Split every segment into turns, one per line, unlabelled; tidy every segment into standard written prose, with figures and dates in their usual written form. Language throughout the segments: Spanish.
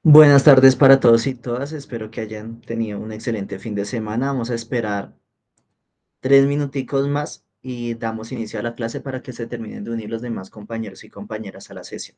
Buenas tardes para todos y todas. Espero que hayan tenido un excelente fin de semana. Vamos a esperar 3 minuticos más y damos inicio a la clase para que se terminen de unir los demás compañeros y compañeras a la sesión.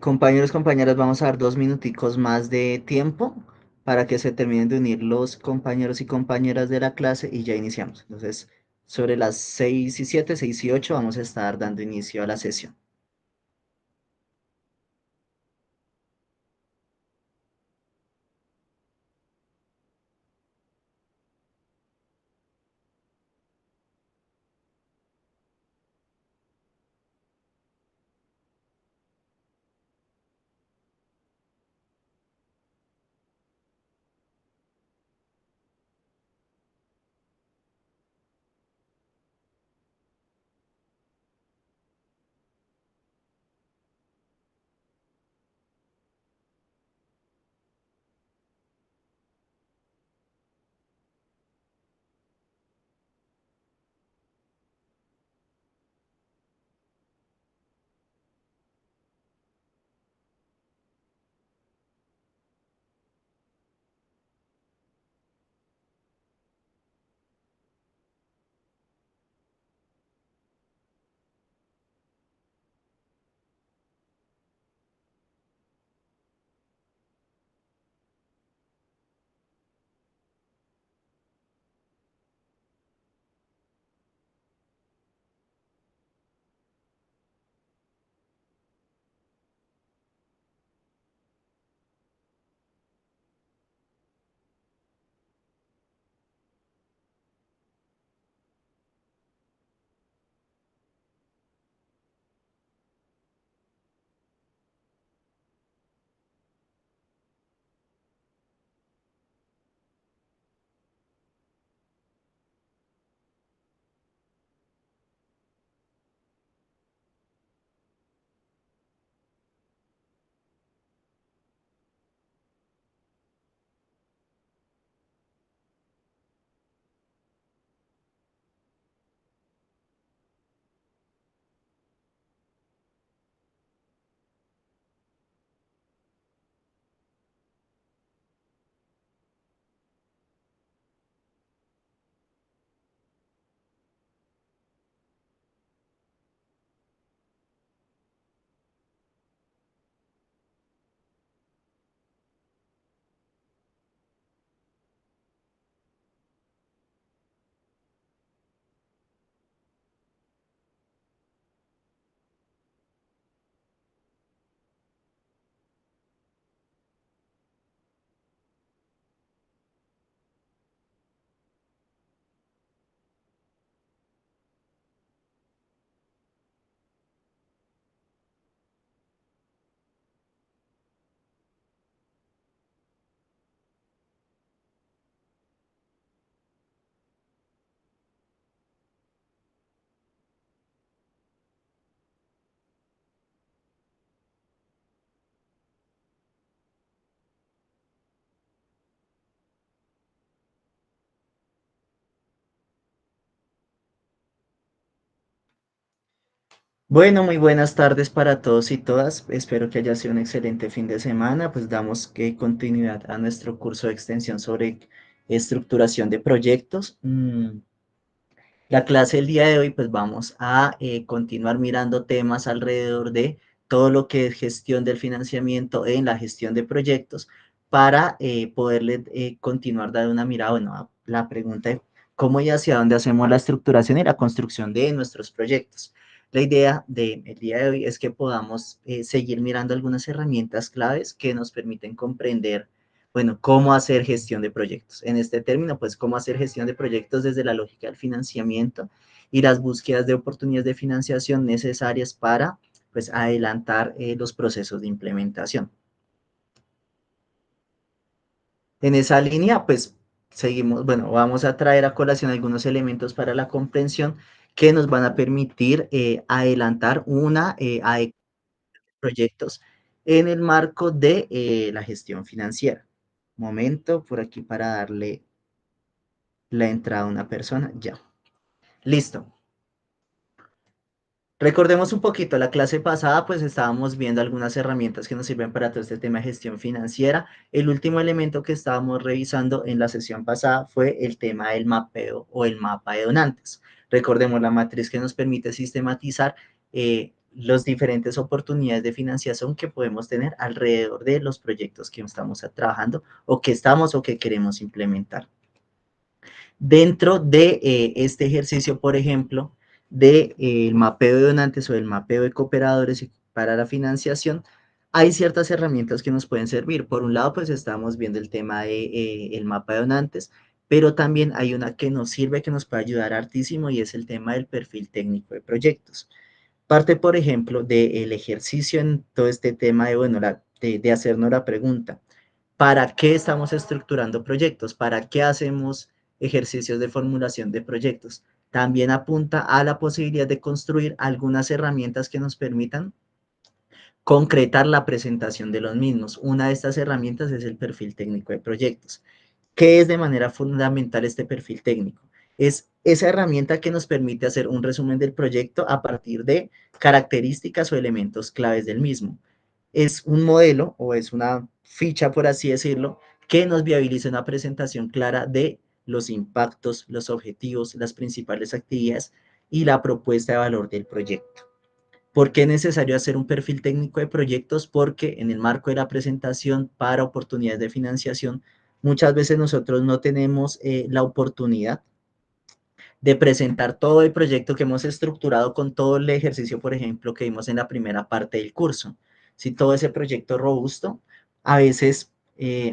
Compañeros, compañeras, vamos a dar 2 minuticos más de tiempo para que se terminen de unir los compañeros y compañeras de la clase y ya iniciamos. Entonces, sobre las 6:07, 6:08, vamos a estar dando inicio a la sesión. Bueno, muy buenas tardes para todos y todas. Espero que haya sido un excelente fin de semana. Pues damos continuidad a nuestro curso de extensión sobre estructuración de proyectos. La clase del día de hoy, pues vamos a continuar mirando temas alrededor de todo lo que es gestión del financiamiento en la gestión de proyectos para poderle continuar dando una mirada, bueno, a la pregunta de cómo y hacia dónde hacemos la estructuración y la construcción de nuestros proyectos. La idea del día de hoy es que podamos seguir mirando algunas herramientas claves que nos permiten comprender bueno, ¿cómo hacer gestión de proyectos? En este término, pues, ¿cómo hacer gestión de proyectos desde la lógica del financiamiento y las búsquedas de oportunidades de financiación necesarias para, pues, adelantar los procesos de implementación? En esa línea, pues, seguimos, bueno, vamos a traer a colación algunos elementos para la comprensión que nos van a permitir adelantar una proyectos en el marco de la gestión financiera. Momento por aquí para darle la entrada a una persona, ya. Listo. Recordemos un poquito, la clase pasada pues estábamos viendo algunas herramientas que nos sirven para todo este tema de gestión financiera. El último elemento que estábamos revisando en la sesión pasada fue el tema del mapeo o el mapa de donantes. Recordemos la matriz que nos permite sistematizar las diferentes oportunidades de financiación que podemos tener alrededor de los proyectos que estamos trabajando o que estamos o que queremos implementar. Dentro de este ejercicio, por ejemplo, del mapeo de donantes o del mapeo de cooperadores para la financiación, hay ciertas herramientas que nos pueden servir. Por un lado, pues estamos viendo el tema de el mapa de donantes, pero también hay una que nos sirve, que nos puede ayudar hartísimo y es el tema del perfil técnico de proyectos. Parte, por ejemplo, del ejercicio en todo este tema de, bueno, de hacernos la pregunta, ¿para qué estamos estructurando proyectos? ¿Para qué hacemos ejercicios de formulación de proyectos? También apunta a la posibilidad de construir algunas herramientas que nos permitan concretar la presentación de los mismos. Una de estas herramientas es el perfil técnico de proyectos. ¿Qué es de manera fundamental este perfil técnico? Es esa herramienta que nos permite hacer un resumen del proyecto a partir de características o elementos claves del mismo. Es un modelo o es una ficha, por así decirlo, que nos viabiliza una presentación clara de los impactos, los objetivos, las principales actividades y la propuesta de valor del proyecto. ¿Por qué es necesario hacer un perfil técnico de proyectos? Porque en el marco de la presentación para oportunidades de financiación, muchas veces nosotros no tenemos la oportunidad de presentar todo el proyecto que hemos estructurado con todo el ejercicio, por ejemplo, que vimos en la primera parte del curso. Si todo ese proyecto robusto, a veces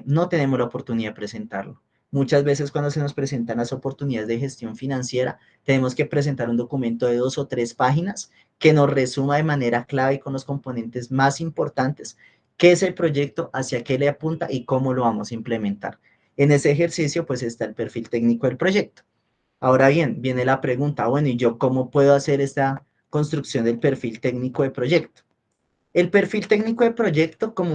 no tenemos la oportunidad de presentarlo. Muchas veces cuando se nos presentan las oportunidades de gestión financiera, tenemos que presentar un documento de 2 o 3 páginas que nos resuma de manera clave y con los componentes más importantes qué es el proyecto, hacia qué le apunta y cómo lo vamos a implementar. En ese ejercicio, pues está el perfil técnico del proyecto. Ahora bien, viene la pregunta, bueno, ¿y yo cómo puedo hacer esta construcción del perfil técnico de proyecto? El perfil técnico de proyecto, como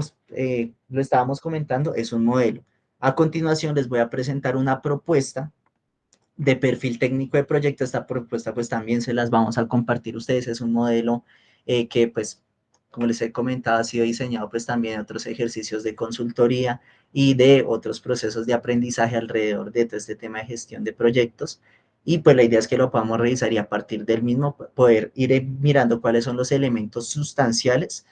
lo estábamos comentando, es un modelo. A continuación les voy a presentar una propuesta de perfil técnico de proyecto. Esta propuesta pues también se las vamos a compartir ustedes. Es un modelo que pues, como les he comentado, ha sido diseñado pues también en otros ejercicios de consultoría y de otros procesos de aprendizaje alrededor de todo este tema de gestión de proyectos. Y pues la idea es que lo podamos revisar y a partir del mismo poder ir mirando cuáles son los elementos sustanciales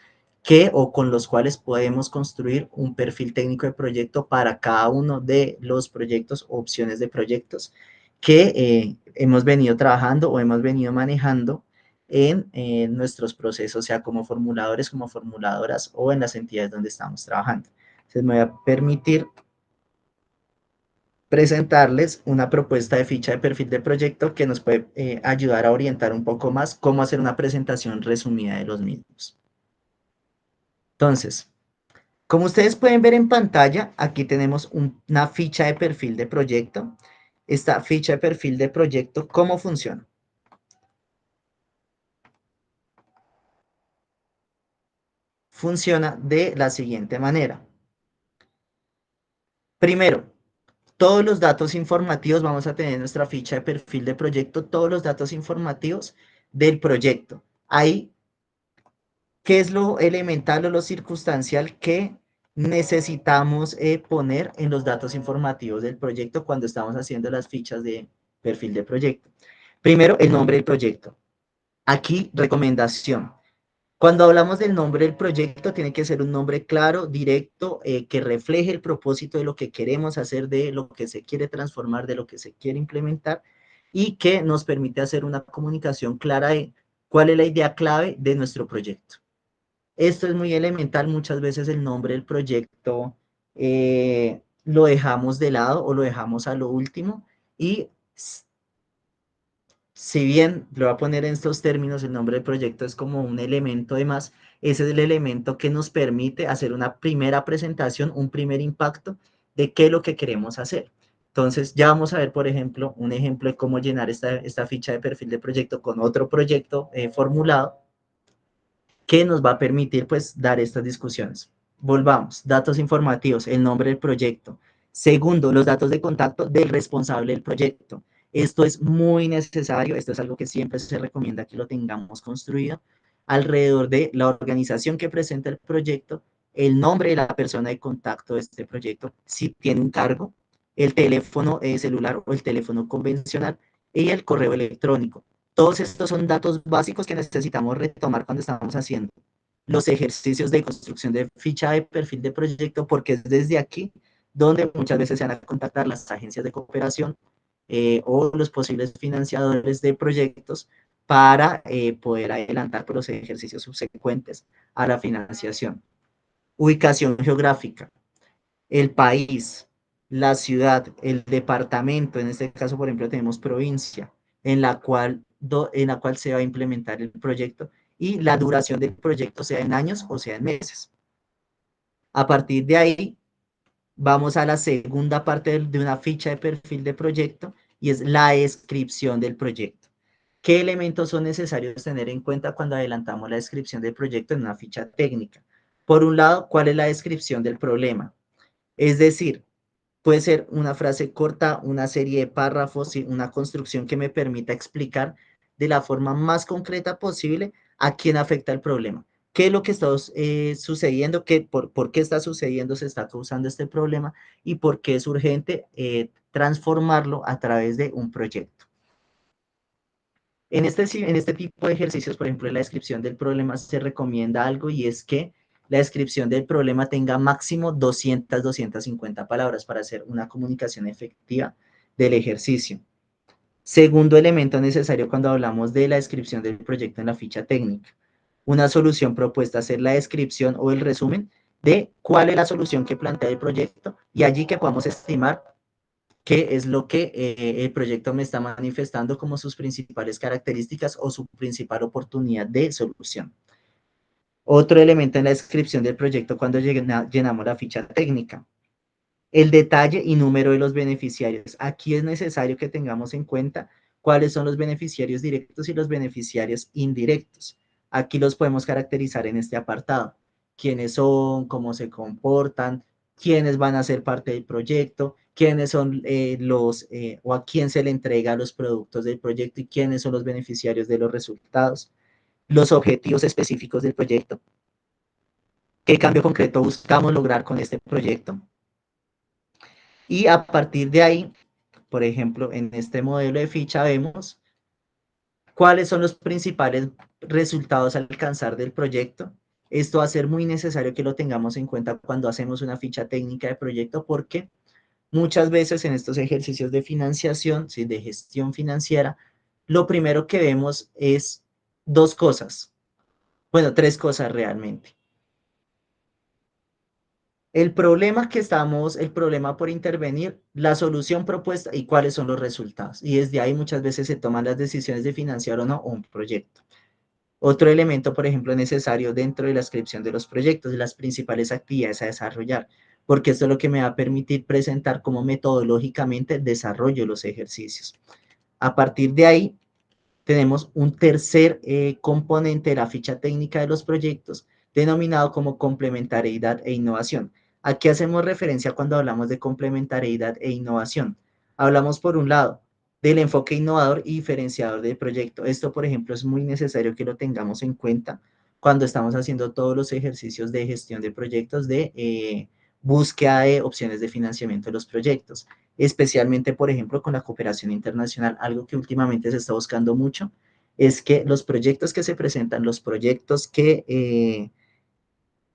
que o con los cuales podemos construir un perfil técnico de proyecto para cada uno de los proyectos o opciones de proyectos que hemos venido trabajando o hemos venido manejando en nuestros procesos, sea como formuladores, como formuladoras o en las entidades donde estamos trabajando. Entonces me voy a permitir presentarles una propuesta de ficha de perfil de proyecto que nos puede ayudar a orientar un poco más cómo hacer una presentación resumida de los mismos. Entonces, como ustedes pueden ver en pantalla, aquí tenemos una ficha de perfil de proyecto. Esta ficha de perfil de proyecto, ¿cómo funciona? Funciona de la siguiente manera. Primero, todos los datos informativos, vamos a tener en nuestra ficha de perfil de proyecto, todos los datos informativos del proyecto. Ahí ¿Qué es lo elemental o lo circunstancial que necesitamos poner en los datos informativos del proyecto cuando estamos haciendo las fichas de perfil de proyecto? Primero, el nombre del proyecto. Aquí, recomendación. Cuando hablamos del nombre del proyecto, tiene que ser un nombre claro, directo, que refleje el propósito de lo que queremos hacer, de lo que se quiere transformar, de lo que se quiere implementar y que nos permite hacer una comunicación clara de cuál es la idea clave de nuestro proyecto. Esto es muy elemental, muchas veces el nombre del proyecto lo dejamos de lado o lo dejamos a lo último y si bien lo voy a poner en estos términos, el nombre del proyecto es como un elemento de más, ese es el elemento que nos permite hacer una primera presentación, un primer impacto de qué es lo que queremos hacer. Entonces, ya vamos a ver, por ejemplo, un ejemplo de cómo llenar esta ficha de perfil de proyecto con otro proyecto formulado que nos va a permitir, pues, dar estas discusiones. Volvamos, datos informativos, el nombre del proyecto. Segundo, los datos de contacto del responsable del proyecto. Esto es muy necesario, esto es algo que siempre se recomienda que lo tengamos construido alrededor de la organización que presenta el proyecto, el nombre de la persona de contacto de este proyecto, si tiene un cargo, el teléfono celular o el teléfono convencional y el correo electrónico. Todos estos son datos básicos que necesitamos retomar cuando estamos haciendo los ejercicios de construcción de ficha de perfil de proyecto, porque es desde aquí donde muchas veces se van a contactar las agencias de cooperación o los posibles financiadores de proyectos para poder adelantar los ejercicios subsecuentes a la financiación. Ubicación geográfica, el país, la ciudad, el departamento, en este caso, por ejemplo, tenemos provincia, en la cual se va a implementar el proyecto y la duración del proyecto, sea en años o sea en meses. A partir de ahí, vamos a la segunda parte de una ficha de perfil de proyecto y es la descripción del proyecto. ¿Qué elementos son necesarios tener en cuenta cuando adelantamos la descripción del proyecto en una ficha técnica? Por un lado, ¿cuál es la descripción del problema? Es decir, puede ser una frase corta, una serie de párrafos, una construcción que me permita explicar de la forma más concreta posible a quién afecta el problema. ¿Qué es lo que está sucediendo? Por qué está sucediendo? ¿Se está causando este problema? ¿Y por qué es urgente transformarlo a través de un proyecto? En este tipo de ejercicios, por ejemplo, en la descripción del problema se recomienda algo y es que la descripción del problema tenga máximo 200-250 palabras para hacer una comunicación efectiva del ejercicio. Segundo elemento necesario cuando hablamos de la descripción del proyecto en la ficha técnica. Una solución propuesta, hacer la descripción o el resumen de cuál es la solución que plantea el proyecto y allí que podamos estimar qué es lo que el proyecto me está manifestando como sus principales características o su principal oportunidad de solución. Otro elemento en la descripción del proyecto cuando llenamos la ficha técnica. El detalle y número de los beneficiarios. Aquí es necesario que tengamos en cuenta cuáles son los beneficiarios directos y los beneficiarios indirectos. Aquí los podemos caracterizar en este apartado. Quiénes son, cómo se comportan, quiénes van a ser parte del proyecto, quiénes son o a quién se le entrega los productos del proyecto y quiénes son los beneficiarios de los resultados, los objetivos específicos del proyecto, qué cambio concreto buscamos lograr con este proyecto. Y a partir de ahí, por ejemplo, en este modelo de ficha vemos cuáles son los principales resultados a alcanzar del proyecto. Esto va a ser muy necesario que lo tengamos en cuenta cuando hacemos una ficha técnica de proyecto porque muchas veces en estos ejercicios de financiación, ¿sí? De gestión financiera, lo primero que vemos es dos cosas, bueno, tres cosas realmente. El problema por intervenir, la solución propuesta y cuáles son los resultados. Y desde ahí muchas veces se toman las decisiones de financiar o no un proyecto. Otro elemento, por ejemplo, necesario dentro de la descripción de los proyectos, las principales actividades a desarrollar, porque esto es lo que me va a permitir presentar cómo metodológicamente desarrollo los ejercicios. A partir de ahí, tenemos un tercer componente de la ficha técnica de los proyectos, denominado como complementariedad e innovación. ¿A qué hacemos referencia cuando hablamos de complementariedad e innovación? Hablamos, por un lado, del enfoque innovador y diferenciador del proyecto. Esto, por ejemplo, es muy necesario que lo tengamos en cuenta cuando estamos haciendo todos los ejercicios de gestión de proyectos, de búsqueda de opciones de financiamiento de los proyectos, especialmente, por ejemplo, con la cooperación internacional, algo que últimamente se está buscando mucho, es que los proyectos que se presentan, los proyectos que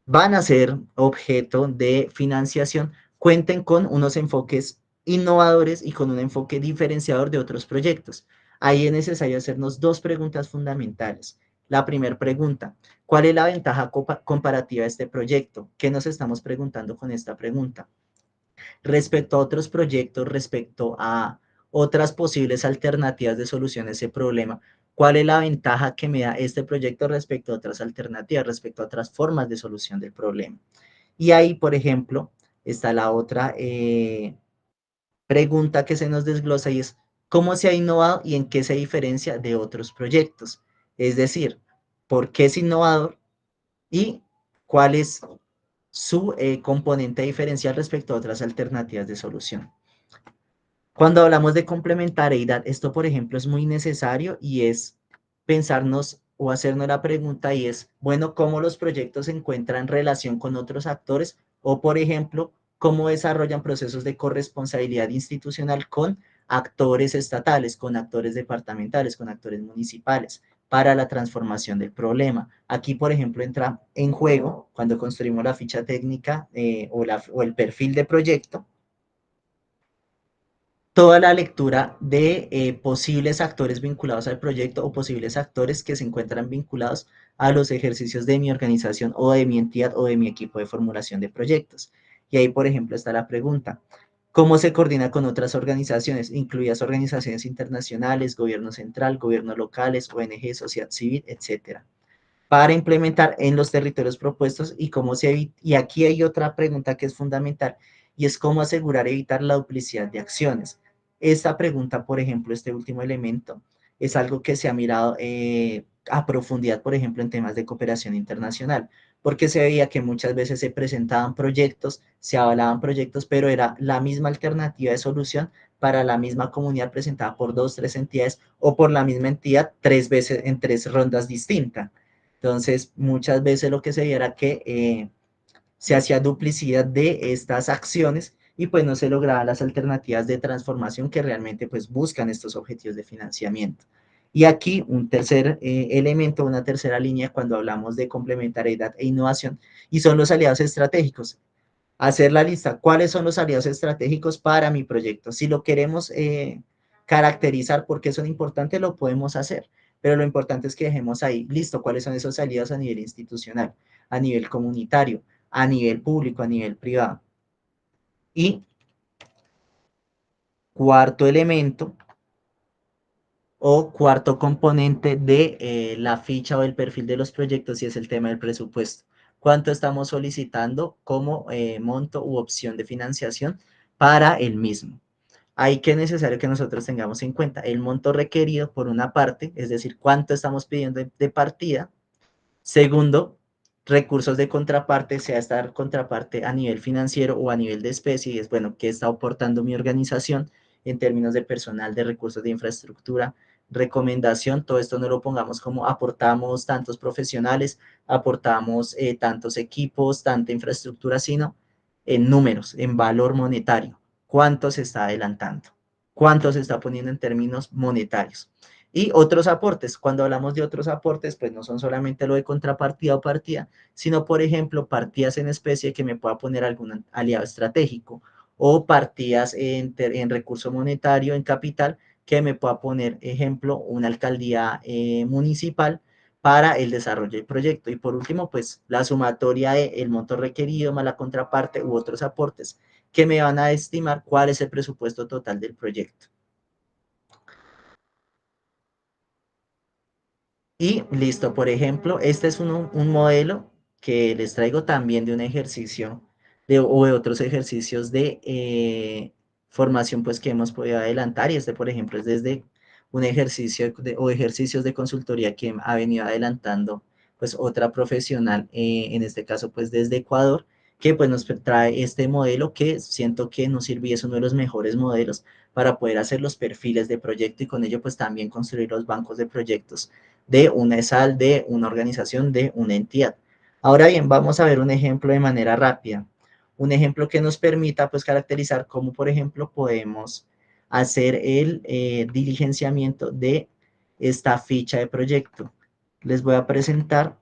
van a ser objeto de financiación, cuenten con unos enfoques innovadores y con un enfoque diferenciador de otros proyectos. Ahí es necesario hacernos dos preguntas fundamentales. La primera pregunta, ¿cuál es la ventaja comparativa de este proyecto? ¿Qué nos estamos preguntando con esta pregunta? Respecto a otros proyectos, respecto a otras posibles alternativas de solución a ese problema, ¿cuál es la ventaja que me da este proyecto respecto a otras alternativas, respecto a otras formas de solución del problema? Y ahí, por ejemplo, está la otra pregunta que se nos desglosa y es, ¿cómo se ha innovado y en qué se diferencia de otros proyectos? Es decir, ¿por qué es innovador y cuál es su componente diferencial respecto a otras alternativas de solución? Cuando hablamos de complementariedad, esto, por ejemplo, es muy necesario y es pensarnos o hacernos la pregunta y es, bueno, ¿cómo los proyectos encuentran relación con otros actores? O, por ejemplo, ¿cómo desarrollan procesos de corresponsabilidad institucional con actores estatales, con actores departamentales, con actores municipales para la transformación del problema? Aquí, por ejemplo, entra en juego, cuando construimos la ficha técnica o el perfil de proyecto, toda la lectura de posibles actores vinculados al proyecto o posibles actores que se encuentran vinculados a los ejercicios de mi organización o de mi entidad o de mi equipo de formulación de proyectos. Y ahí, por ejemplo, está la pregunta, ¿cómo se coordina con otras organizaciones, incluidas organizaciones internacionales, gobierno central, gobiernos locales, ONG, sociedad civil, etcétera, para implementar en los territorios propuestos y cómo se evita? Y aquí hay otra pregunta que es fundamental y es cómo asegurar evitar la duplicidad de acciones. Esta pregunta, por ejemplo, este último elemento, es algo que se ha mirado a profundidad, por ejemplo, en temas de cooperación internacional, porque se veía que muchas veces se presentaban proyectos, se avalaban proyectos, pero era la misma alternativa de solución para la misma comunidad presentada por dos, tres entidades o por la misma entidad tres veces en tres rondas distintas. Entonces, muchas veces lo que se veía era que se hacía duplicidad de estas acciones y pues no se lograban las alternativas de transformación que realmente pues buscan estos objetivos de financiamiento. Y aquí un tercer elemento, una tercera línea cuando hablamos de complementariedad e innovación y son los aliados estratégicos. Hacer la lista, ¿cuáles son los aliados estratégicos para mi proyecto? Si lo queremos caracterizar porque son importantes, lo podemos hacer, pero lo importante es que dejemos ahí, listo, cuáles son esos aliados a nivel institucional, a nivel comunitario, a nivel público, a nivel privado. Y cuarto elemento o cuarto componente de la ficha o el perfil de los proyectos y es el tema del presupuesto. ¿Cuánto estamos solicitando como monto u opción de financiación para el mismo? Ahí que es necesario que nosotros tengamos en cuenta el monto requerido por una parte, es decir, cuánto estamos pidiendo de partida. Segundo, recursos de contraparte, sea esta contraparte a nivel financiero o a nivel de especie, y es bueno, ¿qué está aportando mi organización en términos de personal, de recursos de infraestructura? Recomendación, todo esto no lo pongamos como aportamos tantos profesionales, aportamos tantos equipos, tanta infraestructura, sino en números, en valor monetario. ¿Cuánto se está adelantando? ¿Cuánto se está poniendo en términos monetarios? Y otros aportes, cuando hablamos de otros aportes, pues no son solamente lo de contrapartida o partida, sino, por ejemplo, partidas en especie que me pueda poner algún aliado estratégico o partidas en recurso monetario, en capital, que me pueda poner, ejemplo, una alcaldía municipal para el desarrollo del proyecto. Y por último, pues la sumatoria del monto requerido más la contraparte u otros aportes que me van a estimar cuál es el presupuesto total del proyecto. Y listo, por ejemplo, este es un modelo que les traigo también de un ejercicio o de otros ejercicios de formación pues que hemos podido adelantar y este por ejemplo es desde un ejercicio o ejercicios de consultoría que ha venido adelantando pues otra profesional, en este caso pues desde Ecuador que pues nos trae este modelo que siento que nos sirve y es uno de los mejores modelos para poder hacer los perfiles de proyecto y con ello pues también construir los bancos de proyectos de una ESAL, de una organización, de una entidad. Ahora bien, vamos a ver un ejemplo de manera rápida. Un ejemplo que nos permita pues caracterizar cómo, por ejemplo, podemos hacer el diligenciamiento de esta ficha de proyecto. Les voy a presentar,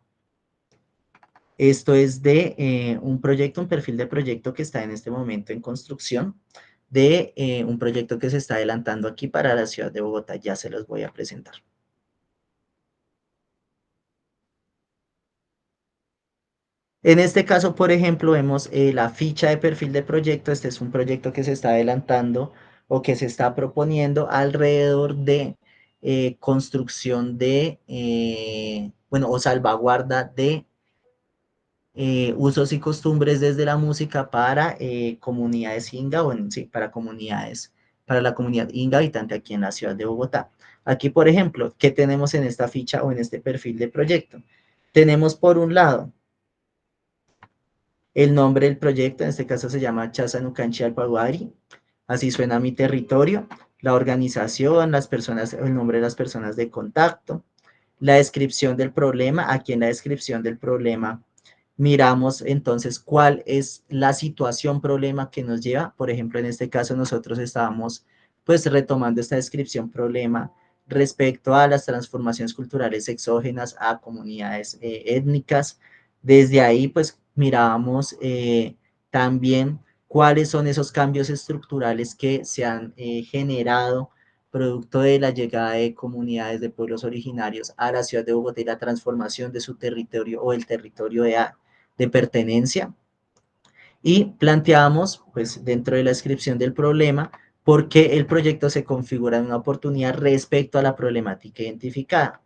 esto es de un proyecto, un perfil de proyecto que está en este momento en construcción, de un proyecto que se está adelantando aquí para la ciudad de Bogotá. Ya se los voy a presentar. En este caso, por ejemplo, vemos la ficha de perfil de proyecto. Este es un proyecto que se está adelantando o que se está proponiendo alrededor de construcción de, bueno, o salvaguarda de usos y costumbres desde la música para comunidades Inga, o sí, para comunidades, para la comunidad Inga habitante aquí en la ciudad de Bogotá. Aquí, por ejemplo, ¿qué tenemos en esta ficha o en este perfil de proyecto? Tenemos por un lado el nombre del proyecto, en este caso se llama Chasanucanchi Alpaguari, así suena mi territorio, la organización, las personas, el nombre de las personas de contacto, la descripción del problema, aquí en la descripción del problema miramos entonces cuál es la situación, problema que nos lleva. Por ejemplo, en este caso nosotros estábamos pues retomando esta descripción problema respecto a las transformaciones culturales exógenas a comunidades étnicas. Desde ahí pues mirábamos también cuáles son esos cambios estructurales que se han generado producto de la llegada de comunidades de pueblos originarios a la ciudad de Bogotá y la transformación de su territorio o el territorio de pertenencia, y planteamos, pues dentro de la descripción del problema, por qué el proyecto se configura en una oportunidad respecto a la problemática identificada.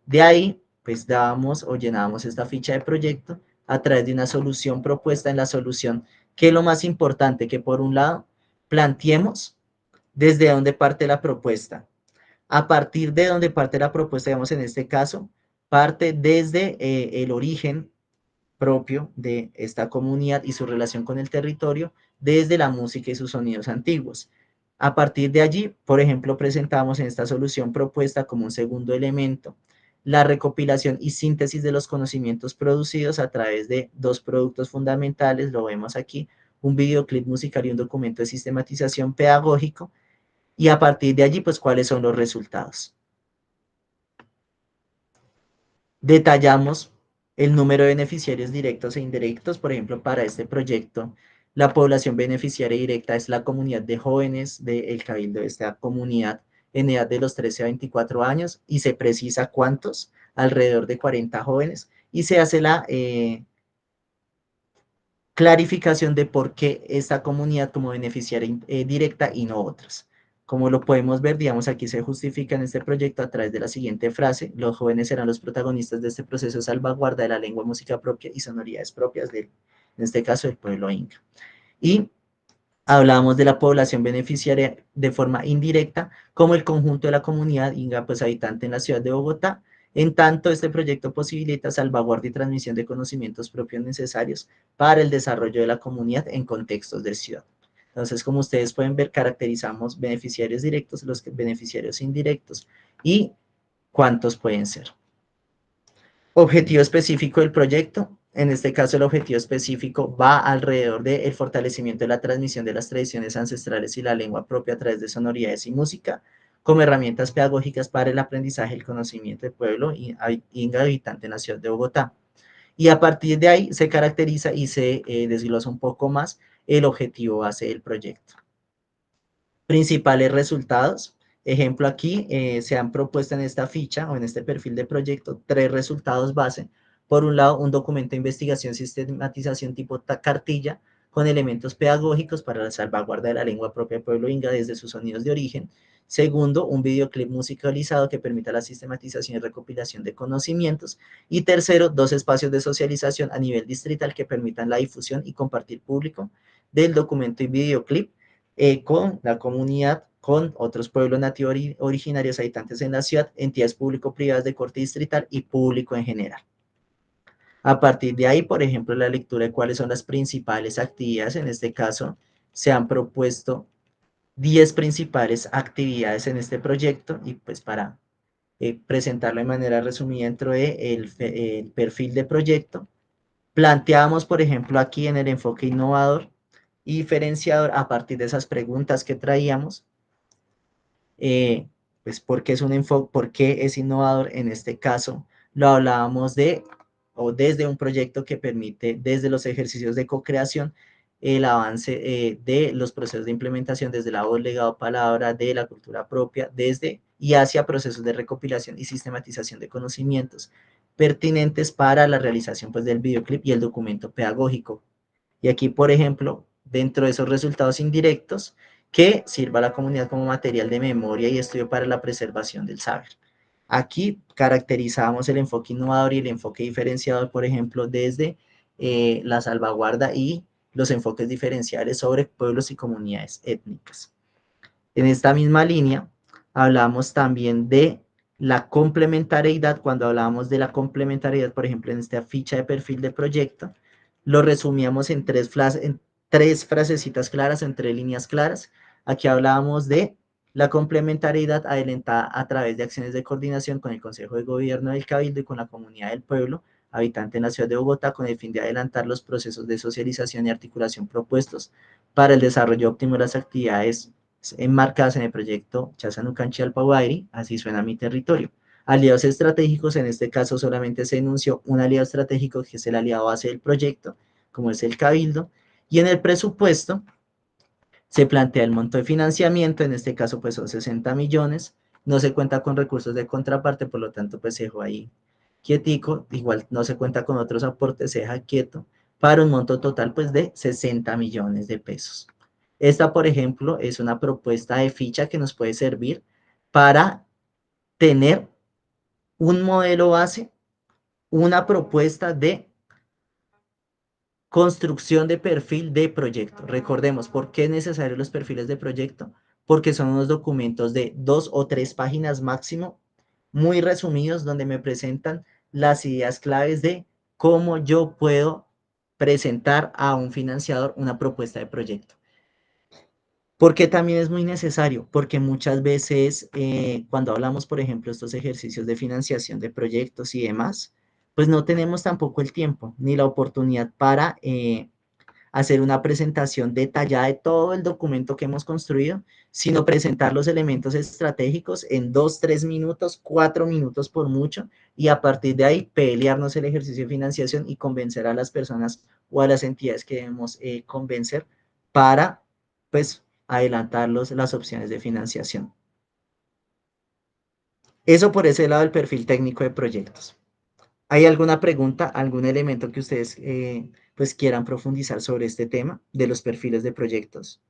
De ahí, pues dábamos o llenábamos esta ficha de proyecto a través de una solución propuesta. En la solución, que es lo más importante, que por un lado planteemos desde dónde parte la propuesta. A partir de donde parte la propuesta, digamos en este caso, parte desde el origen propio de esta comunidad y su relación con el territorio desde la música y sus sonidos antiguos. A partir de allí, por ejemplo, presentamos en esta solución propuesta como un segundo elemento la recopilación y síntesis de los conocimientos producidos a través de dos productos fundamentales, lo vemos aquí, un videoclip musical y un documento de sistematización pedagógico, y a partir de allí, pues, ¿cuáles son los resultados? Detallamos el número de beneficiarios directos e indirectos. Por ejemplo, para este proyecto, la población beneficiaria directa es la comunidad de jóvenes del Cabildo de esta comunidad en edad de los 13 a 24 años, y se precisa cuántos, alrededor de 40 jóvenes, y se hace la clarificación de por qué esta comunidad como beneficiaria directa y no otras. Como lo podemos ver, digamos, aquí se justifica en este proyecto a través de la siguiente frase: los jóvenes serán los protagonistas de este proceso de salvaguarda de la lengua, música propia y sonoridades propias del, en este caso, del pueblo inca. Y hablamos de la población beneficiaria de forma indirecta, como el conjunto de la comunidad inga, pues habitante en la ciudad de Bogotá. En tanto, este proyecto posibilita salvaguardia y transmisión de conocimientos propios necesarios para el desarrollo de la comunidad en contextos de ciudad. Entonces, como ustedes pueden ver, caracterizamos beneficiarios directos, los beneficiarios indirectos y cuántos pueden ser. Objetivo específico del proyecto. En este caso, el objetivo específico va alrededor del fortalecimiento de la transmisión de las tradiciones ancestrales y la lengua propia a través de sonoridades y música, como herramientas pedagógicas para el aprendizaje y el conocimiento del pueblo inga habitante en la ciudad de Bogotá. Y a partir de ahí se caracteriza y se desglosa un poco más el objetivo base del proyecto. Principales resultados. Ejemplo, aquí se han propuesto en esta ficha o en este perfil de proyecto tres resultados base. Por un lado, un documento de investigación, sistematización tipo cartilla con elementos pedagógicos para la salvaguarda de la lengua propia del pueblo inga desde sus sonidos de origen. Segundo, un videoclip musicalizado que permita la sistematización y recopilación de conocimientos. Y tercero, dos espacios de socialización a nivel distrital que permitan la difusión y compartir público del documento y videoclip con la comunidad, con otros pueblos nativos originarios habitantes en la ciudad, entidades público-privadas de corte distrital y público en general. A partir de ahí, por ejemplo, la lectura de cuáles son las principales actividades, en este caso, se han propuesto 10 principales actividades en este proyecto y pues para presentarlo de manera resumida dentro de el perfil de proyecto, planteamos, por ejemplo, aquí en el enfoque innovador y diferenciador, a partir de esas preguntas que traíamos, pues por qué es un enfoque, por qué es innovador. En este caso lo hablábamos de o desde un proyecto que permite desde los ejercicios de co-creación el avance de los procesos de implementación desde la voz, legado, palabra, de la cultura propia, desde y hacia procesos de recopilación y sistematización de conocimientos pertinentes para la realización pues, del videoclip y el documento pedagógico. Y aquí, por ejemplo, dentro de esos resultados indirectos, que sirva a la comunidad como material de memoria y estudio para la preservación del saber. Aquí caracterizamos el enfoque innovador y el enfoque diferenciador, por ejemplo, desde la salvaguarda y los enfoques diferenciales sobre pueblos y comunidades étnicas. En esta misma línea, hablamos también de la complementariedad. Cuando hablábamos de la complementariedad, por ejemplo, en esta ficha de perfil de proyecto, lo resumíamos en tres frasecitas claras, en tres líneas claras. Aquí hablábamos de la complementariedad adelantada a través de acciones de coordinación con el Consejo de Gobierno del Cabildo y con la comunidad del pueblo habitante en la ciudad de Bogotá, con el fin de adelantar los procesos de socialización y articulación propuestos para el desarrollo óptimo de las actividades enmarcadas en el proyecto Chasanucanchi Alpaguairi, así suena mi territorio. Aliados estratégicos, en este caso solamente se enunció un aliado estratégico que es el aliado base del proyecto, como es el Cabildo, y en el presupuesto se plantea el monto de financiamiento, en este caso pues son 60 millones, no se cuenta con recursos de contraparte, por lo tanto pues se dejó ahí quietico, igual no se cuenta con otros aportes, se deja quieto, para un monto total pues de 60 millones de pesos. Esta, por ejemplo, es una propuesta de ficha que nos puede servir para tener un modelo base, una propuesta de construcción de perfil de proyecto. Recordemos, ¿por qué es necesario los perfiles de proyecto? Porque son unos documentos de 2 o 3 páginas máximo, muy resumidos, donde me presentan las ideas claves de cómo yo puedo presentar a un financiador una propuesta de proyecto. Porque también es muy necesario, porque muchas veces cuando hablamos, por ejemplo, estos ejercicios de financiación de proyectos y demás, pues no tenemos tampoco el tiempo ni la oportunidad para hacer una presentación detallada de todo el documento que hemos construido, sino presentar los elementos estratégicos en 2, 3 minutos, 4 minutos por mucho, y a partir de ahí pelearnos el ejercicio de financiación y convencer a las personas o a las entidades que debemos convencer para, pues, adelantar las opciones de financiación. Eso por ese lado del perfil técnico de proyectos. ¿Hay alguna pregunta, algún elemento que ustedes pues quieran profundizar sobre este tema de los perfiles de proyectos?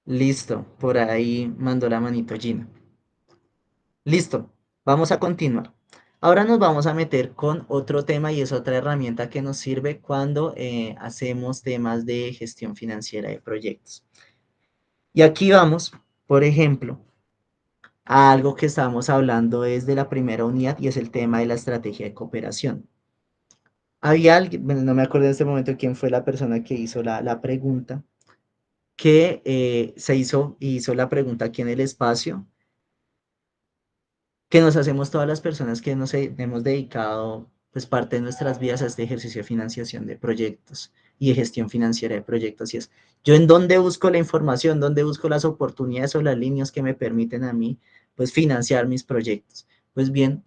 Listo, por ahí mandó la manito Gina. Listo, vamos a continuar. Ahora nos vamos a meter con otro tema y es otra herramienta que nos sirve cuando hacemos temas de gestión financiera de proyectos. Y aquí vamos, por ejemplo, a algo que estábamos hablando desde la primera unidad y es el tema de la estrategia de cooperación. Había alguien, bueno, no me acuerdo en este momento quién fue la persona que hizo la pregunta, que hizo la pregunta aquí en el espacio, que nos hacemos todas las personas que nos hemos dedicado pues parte de nuestras vidas a este ejercicio de financiación de proyectos y de gestión financiera de proyectos. Y es, ¿yo en dónde busco la información, dónde busco las oportunidades o las líneas que me permiten a mí pues financiar mis proyectos? Pues bien,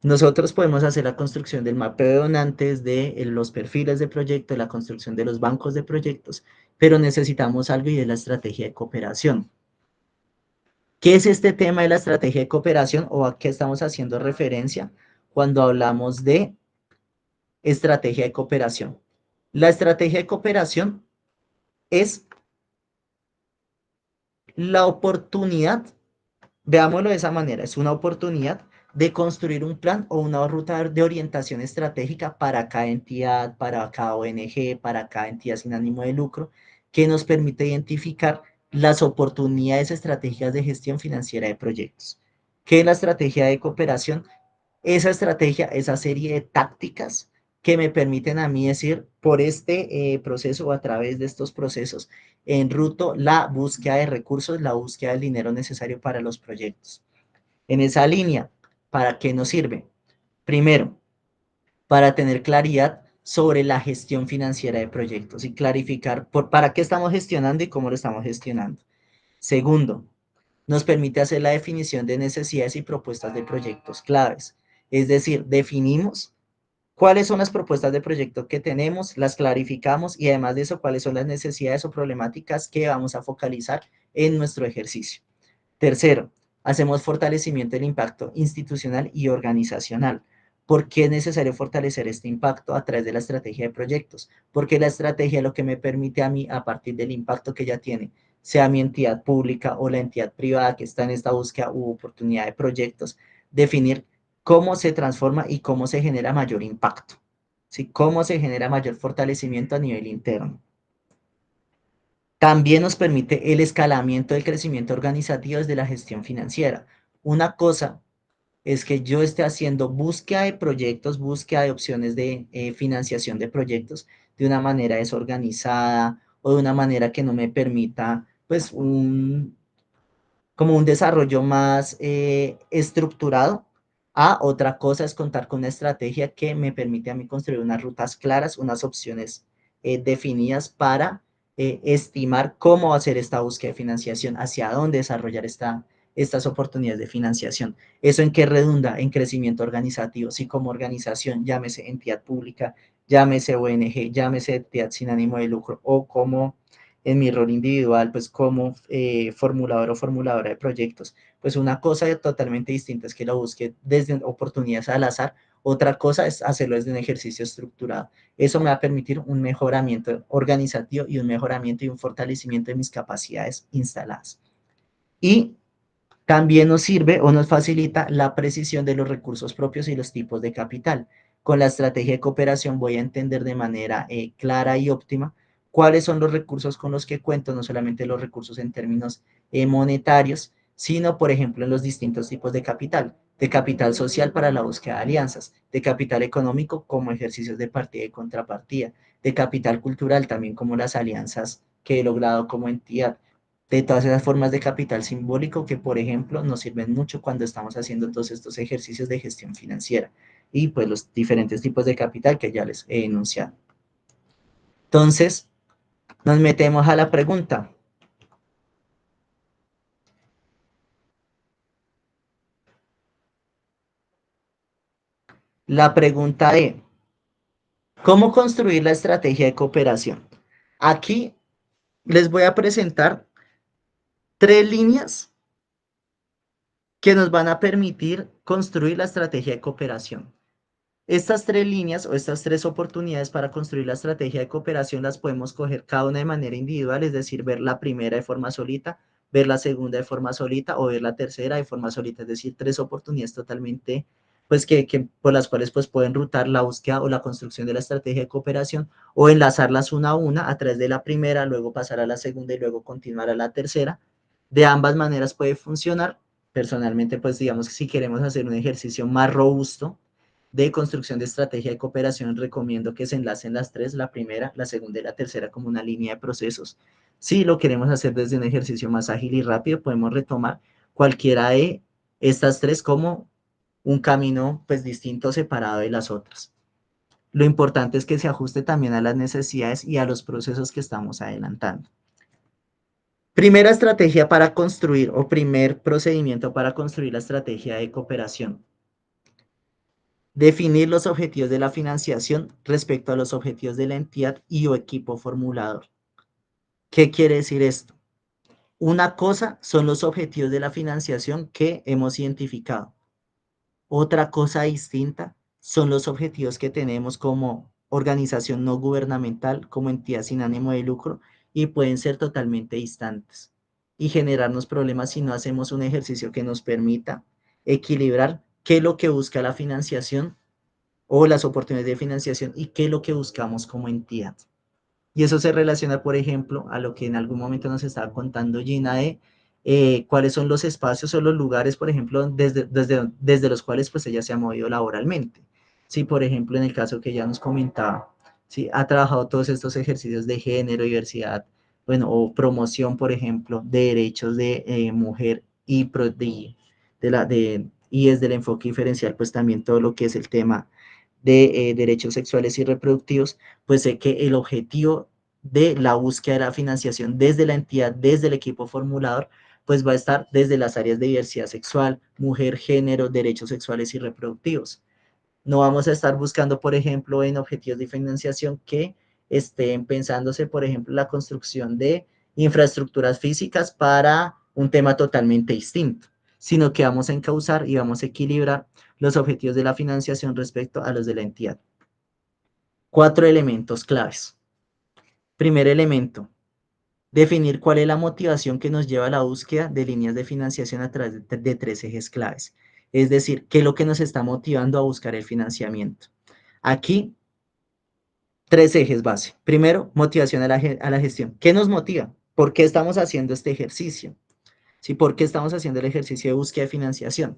nosotros podemos hacer la construcción del mapeo de donantes, de los perfiles de proyecto, la construcción de los bancos de proyectos, pero necesitamos algo y es la estrategia de cooperación. ¿Qué es este tema de la estrategia de cooperación o a qué estamos haciendo referencia cuando hablamos de estrategia de cooperación? La estrategia de cooperación es la oportunidad, veámoslo de esa manera, es una oportunidad de construir un plan o una ruta de orientación estratégica para cada entidad, para cada ONG, para cada entidad sin ánimo de lucro, que nos permite identificar las oportunidades estratégicas de gestión financiera de proyectos. ¿Qué es la estrategia de cooperación? Esa estrategia, esa serie de tácticas que me permiten a mí decir, por este proceso o a través de estos procesos, enruto la búsqueda de recursos, la búsqueda del dinero necesario para los proyectos. En esa línea, ¿para qué nos sirve? Primero, para tener claridad sobre la gestión financiera de proyectos y clarificar para qué estamos gestionando y cómo lo estamos gestionando. Segundo, nos permite hacer la definición de necesidades y propuestas de proyectos claves. Es decir, definimos cuáles son las propuestas de proyecto que tenemos, las clarificamos y además de eso, cuáles son las necesidades o problemáticas que vamos a focalizar en nuestro ejercicio. Tercero, hacemos fortalecimiento del impacto institucional y organizacional. ¿Por qué es necesario fortalecer este impacto a través de la estrategia de proyectos? Porque la estrategia es lo que me permite a mí, a partir del impacto que ya tiene, sea mi entidad pública o la entidad privada que está en esta búsqueda u oportunidad de proyectos, definir cómo se transforma y cómo se genera mayor impacto, ¿sí? Cómo se genera mayor fortalecimiento a nivel interno. También nos permite el escalamiento del crecimiento organizativo desde la gestión financiera. Una cosa es que yo esté haciendo búsqueda de proyectos, búsqueda de opciones de financiación de proyectos de una manera desorganizada o de una manera que no me permita, pues, como un desarrollo más estructurado. A otra cosa es contar con una estrategia que me permite a mí construir unas rutas claras, unas opciones definidas para estimar cómo hacer esta búsqueda de financiación, hacia dónde desarrollar estas oportunidades de financiación. ¿Eso en qué redunda? En crecimiento organizativo. Si como organización, llámese entidad pública, llámese ONG, llámese entidad sin ánimo de lucro o como en mi rol individual, pues como formulador o formuladora de proyectos, pues una cosa totalmente distinta es que lo busque desde oportunidades al azar, otra cosa es hacerlo desde un ejercicio estructurado. Eso me va a permitir un mejoramiento organizativo y un mejoramiento y un fortalecimiento de mis capacidades instaladas. Y también nos sirve o nos facilita la precisión de los recursos propios y los tipos de capital. Con la estrategia de cooperación voy a entender de manera clara y óptima cuáles son los recursos con los que cuento, no solamente los recursos en términos monetarios, sino, por ejemplo, en los distintos tipos de capital social para la búsqueda de alianzas, de capital económico como ejercicios de partida y contrapartida, de capital cultural también como las alianzas que he logrado como entidad, de todas esas formas de capital simbólico que, por ejemplo, nos sirven mucho cuando estamos haciendo todos estos ejercicios de gestión financiera y pues los diferentes tipos de capital que ya les he enunciado. Entonces, nos metemos a la pregunta. La pregunta es, ¿cómo construir la estrategia de cooperación? Aquí les voy a presentar tres líneas que nos van a permitir construir la estrategia de cooperación. Estas tres líneas o estas tres oportunidades para construir la estrategia de cooperación las podemos coger cada una de manera individual, es decir, ver la primera de forma solita, ver la segunda de forma solita o ver la tercera de forma solita, es decir, tres oportunidades totalmente, pues por las cuales pues pueden rutar la búsqueda o la construcción de la estrategia de cooperación o enlazarlas una a una a través de la primera, luego pasar a la segunda y luego continuar a la tercera. De ambas maneras puede funcionar. Personalmente, pues digamos que si queremos hacer un ejercicio más robusto, de construcción de estrategia de cooperación, recomiendo que se enlacen las tres, la primera, la segunda y la tercera como una línea de procesos. Si lo queremos hacer desde un ejercicio más ágil y rápido, podemos retomar cualquiera de estas tres como un camino pues distinto, separado de las otras. Lo importante es que se ajuste también a las necesidades y a los procesos que estamos adelantando. Primera estrategia para construir o primer procedimiento para construir la estrategia de cooperación. Definir los objetivos de la financiación respecto a los objetivos de la entidad y o equipo formulador. ¿Qué quiere decir esto? Una cosa son los objetivos de la financiación que hemos identificado. Otra cosa distinta son los objetivos que tenemos como organización no gubernamental, como entidad sin ánimo de lucro, y pueden ser totalmente distantes y generarnos problemas si no hacemos un ejercicio que nos permita equilibrar qué es lo que busca la financiación o las oportunidades de financiación y qué es lo que buscamos como entidad. Y eso se relaciona, por ejemplo, a lo que en algún momento nos estaba contando Gina de cuáles son los espacios o los lugares, por ejemplo, desde los cuales pues ella se ha movido laboralmente. Sí, por ejemplo, en el caso que ella nos comentaba, sí, ha trabajado todos estos ejercicios de género, diversidad, bueno, o promoción, por ejemplo, de derechos de mujer y, y desde el enfoque diferencial, pues también todo lo que es el tema de derechos sexuales y reproductivos, pues sé que el objetivo de la búsqueda de la financiación desde la entidad, desde el equipo formulador, pues va a estar desde las áreas de diversidad sexual, mujer, género, derechos sexuales y reproductivos. No vamos a estar buscando, por ejemplo, en objetivos de financiación que estén pensándose, por ejemplo, la construcción de infraestructuras físicas para un tema totalmente distinto, sino que vamos a encauzar y vamos a equilibrar los objetivos de la financiación respecto a los de la entidad. 4 elementos claves. Primer elemento, definir cuál es la motivación que nos lleva a la búsqueda de líneas de financiación a través de 3 ejes claves. Es decir, qué es lo que nos está motivando a buscar el financiamiento. Aquí, 3 ejes base. Primero, motivación a la gestión. ¿Qué nos motiva? ¿Por qué estamos haciendo este ejercicio? ¿Sí? ¿Por qué estamos haciendo el ejercicio de búsqueda de financiación?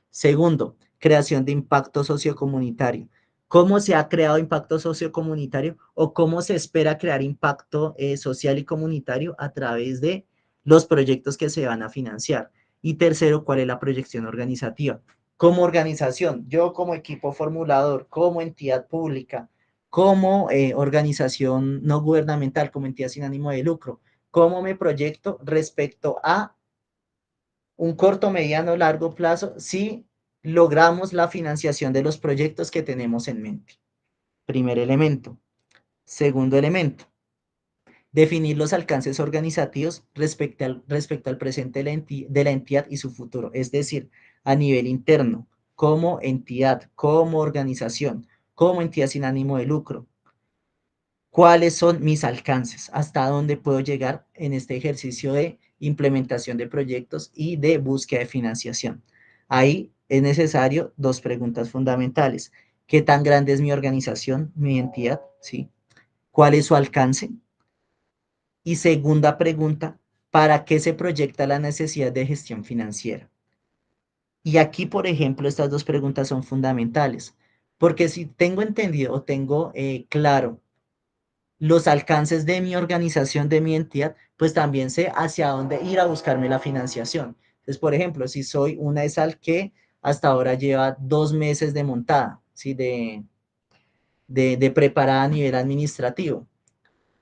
Segundo, creación de impacto sociocomunitario. ¿Cómo se ha creado impacto sociocomunitario o cómo se espera crear impacto social y comunitario a través de los proyectos que se van a financiar? Y tercero, ¿cuál es la proyección organizativa? Como organización, yo como equipo formulador, como entidad pública, como organización no gubernamental, como entidad sin ánimo de lucro, ¿cómo me proyecto respecto a un corto, mediano, largo plazo si logramos la financiación de los proyectos que tenemos en mente? Primer elemento. Segundo elemento, definir los alcances organizativos respecto al presente de la entidad y su futuro, es decir, a nivel interno, como entidad, como organización, como entidad sin ánimo de lucro. ¿Cuáles son mis alcances? ¿Hasta dónde puedo llegar en este ejercicio de implementación de proyectos y de búsqueda de financiación? Ahí es necesario 2 preguntas fundamentales. ¿Qué tan grande es mi organización, mi entidad? ¿Sí? ¿Cuál es su alcance? Y segunda pregunta, ¿para qué se proyecta la necesidad de gestión financiera? Y aquí, por ejemplo, estas 2 preguntas son fundamentales, porque si tengo entendido o tengo claro los alcances de mi organización, de mi entidad, pues también sé hacia dónde ir a buscarme la financiación. Entonces, por ejemplo, si soy una ESAL que hasta ahora lleva 2 meses de montada, ¿sí? de preparada a nivel administrativo,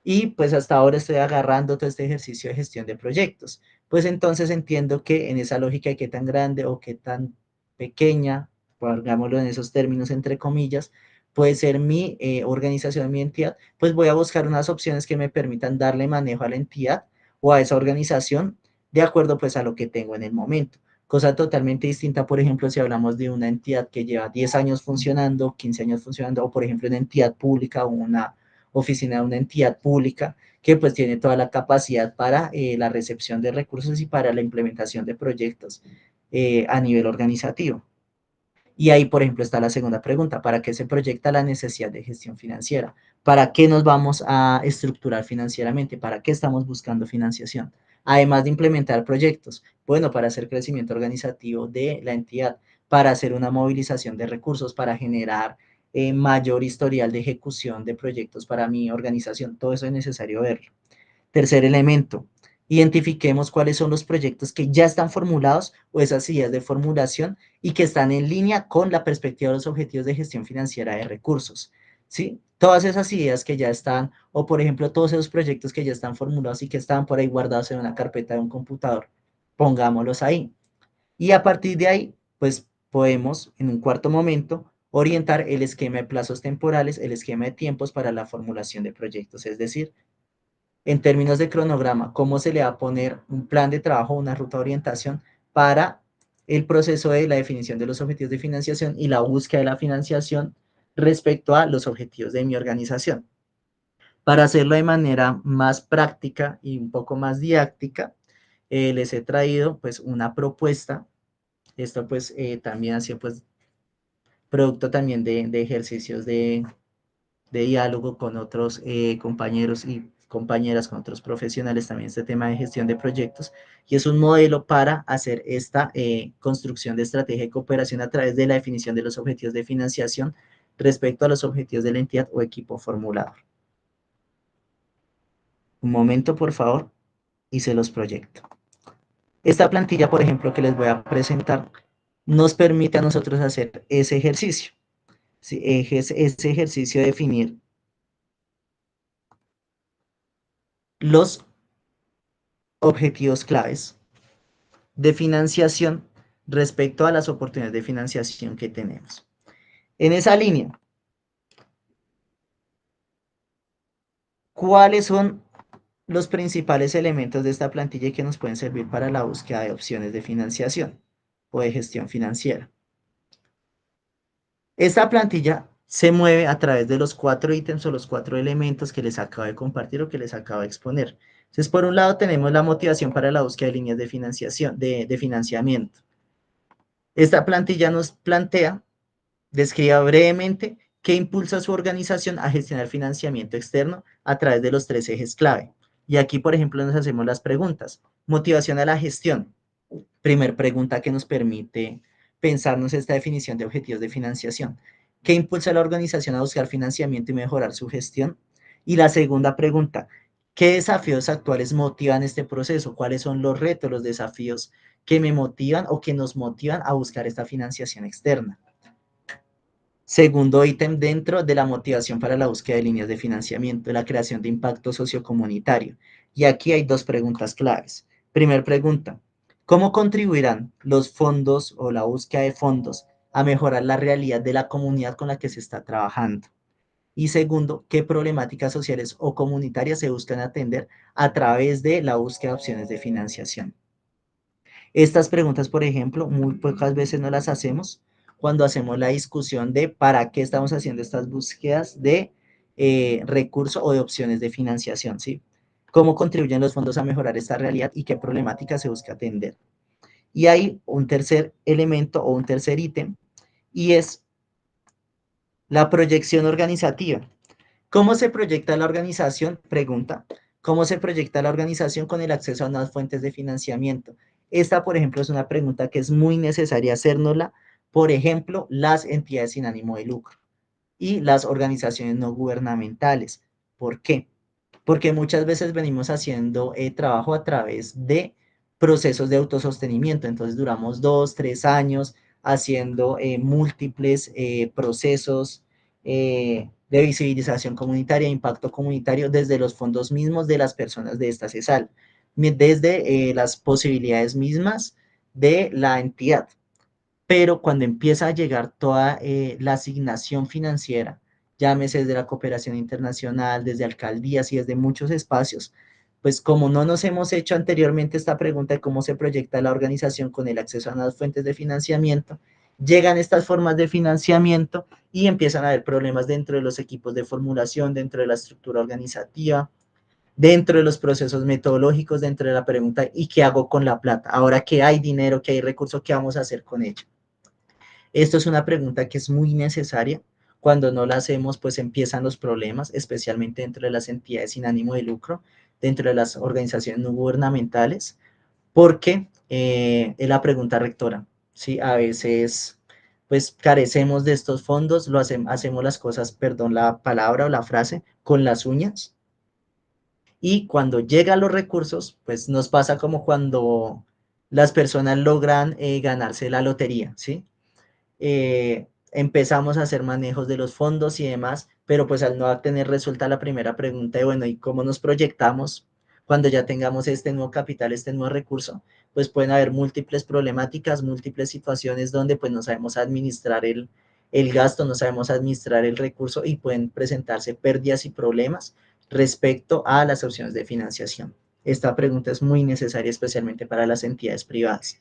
y pues hasta ahora estoy agarrando todo este ejercicio de gestión de proyectos. Pues entonces entiendo que en esa lógica de qué tan grande o qué tan pequeña, pongámoslo en esos términos entre comillas, puede ser mi organización, mi entidad, pues voy a buscar unas opciones que me permitan darle manejo a la entidad o a esa organización de acuerdo pues a lo que tengo en el momento. Cosa totalmente distinta, por ejemplo, si hablamos de una entidad que lleva 10 años funcionando, 15 años funcionando, o por ejemplo una entidad pública o una oficina de una entidad pública que pues tiene toda la capacidad para la recepción de recursos y para la implementación de proyectos a nivel organizativo. Y ahí, por ejemplo, está la segunda pregunta, ¿para qué se proyecta la necesidad de gestión financiera? ¿Para qué nos vamos a estructurar financieramente? ¿Para qué estamos buscando financiación? Además de implementar proyectos, bueno, para hacer crecimiento organizativo de la entidad, para hacer una movilización de recursos, para generar mayor historial de ejecución de proyectos para mi organización, todo eso es necesario verlo. Tercer elemento, identifiquemos cuáles son los proyectos que ya están formulados o esas ideas de formulación y que están en línea con la perspectiva de los objetivos de gestión financiera de recursos. ¿Sí? Todas esas ideas que ya están, o por ejemplo, todos esos proyectos que ya están formulados y que estaban por ahí guardados en una carpeta de un computador, pongámoslos ahí. Y a partir de ahí, pues podemos, en un cuarto momento, orientar el esquema de plazos temporales, el esquema de tiempos para la formulación de proyectos, es decir, en términos de cronograma, cómo se le va a poner un plan de trabajo, una ruta de orientación para el proceso de la definición de los objetivos de financiación y la búsqueda de la financiación respecto a los objetivos de mi organización. Para hacerlo de manera más práctica y un poco más didáctica, les he traído pues una propuesta. Esto pues también ha sido pues producto también de ejercicios de diálogo con otros compañeros y compañeras, con otros profesionales, también este tema de gestión de proyectos, y es un modelo para hacer esta construcción de estrategia de cooperación a través de la definición de los objetivos de financiación respecto a los objetivos de la entidad o equipo formulador. Un momento, por favor, y se los proyecto. Esta plantilla, por ejemplo, que les voy a presentar, nos permite a nosotros hacer ese ejercicio. ¿Sí? Ese ejercicio de definir los objetivos claves de financiación respecto a las oportunidades de financiación que tenemos. En esa línea, ¿cuáles son los principales elementos de esta plantilla que nos pueden servir para la búsqueda de opciones de financiación o de gestión financiera? Esta plantilla se mueve a través de los 4 ítems o los 4 elementos que les acabo de compartir o que les acabo de exponer. Entonces, por un lado tenemos la motivación para la búsqueda de líneas de financiación, de financiamiento. Esta plantilla nos plantea, describa brevemente qué impulsa a su organización a gestionar financiamiento externo a través de los 3 ejes clave. Y aquí, por ejemplo, nos hacemos las preguntas. Motivación a la gestión. Primer pregunta que nos permite pensarnos esta definición de objetivos de financiación. ¿Qué impulsa a la organización a buscar financiamiento y mejorar su gestión? Y la segunda pregunta, ¿qué desafíos actuales motivan este proceso? ¿Cuáles son los retos, los desafíos que me motivan o que nos motivan a buscar esta financiación externa? Segundo ítem dentro de la motivación para la búsqueda de líneas de financiamiento, la creación de impacto sociocomunitario. Y aquí hay 2 preguntas claves. Primer pregunta, ¿cómo contribuirán los fondos o la búsqueda de fondos a mejorar la realidad de la comunidad con la que se está trabajando? Y segundo, ¿qué problemáticas sociales o comunitarias se buscan atender a través de la búsqueda de opciones de financiación? Estas preguntas, por ejemplo, muy pocas veces no las hacemos cuando hacemos la discusión de para qué estamos haciendo estas búsquedas de recursos o de opciones de financiación, ¿sí? ¿Cómo contribuyen los fondos a mejorar esta realidad y qué problemática se busca atender? Y hay un tercer elemento o un tercer ítem y es la proyección organizativa. ¿Cómo se proyecta la organización? Pregunta. ¿Cómo se proyecta la organización con el acceso a nuevas fuentes de financiamiento? Esta, por ejemplo, es una pregunta que es muy necesaria hacérnosla, por ejemplo, las entidades sin ánimo de lucro y las organizaciones no gubernamentales. ¿Por qué? Porque muchas veces venimos haciendo trabajo a través de procesos de autosostenimiento. Entonces duramos 2, 3 años haciendo múltiples procesos de visibilización comunitaria, impacto comunitario desde los fondos mismos de las personas de esta CESAL, desde las posibilidades mismas de la entidad. Pero cuando empieza a llegar toda la asignación financiera, llámese desde la cooperación internacional, desde alcaldías y desde muchos espacios, pues como no nos hemos hecho anteriormente esta pregunta de cómo se proyecta la organización con el acceso a las fuentes de financiamiento, llegan estas formas de financiamiento y empiezan a haber problemas dentro de los equipos de formulación, dentro de la estructura organizativa, dentro de los procesos metodológicos, dentro de la pregunta, ¿y qué hago con la plata? Ahora que hay dinero, que hay recursos, ¿qué vamos a hacer con ello? Esto es una pregunta que es muy necesaria. Cuando no la hacemos, pues empiezan los problemas, especialmente dentro de las entidades sin ánimo de lucro, dentro de las organizaciones no gubernamentales, porque es la pregunta rectora, ¿sí? A veces, pues carecemos de estos fondos, hacemos las cosas, perdón la palabra o la frase, con las uñas, y cuando llegan los recursos, pues nos pasa como cuando las personas logran ganarse la lotería, ¿sí? Empezamos a hacer manejos de los fondos y demás, pero pues al no tener resuelta la primera pregunta de, bueno, ¿y cómo nos proyectamos cuando ya tengamos este nuevo capital, este nuevo recurso? Pues pueden haber múltiples problemáticas, múltiples situaciones donde pues no sabemos administrar el gasto, no sabemos administrar el recurso y pueden presentarse pérdidas y problemas respecto a las opciones de financiación. Esta pregunta es muy necesaria, especialmente para las entidades privadas.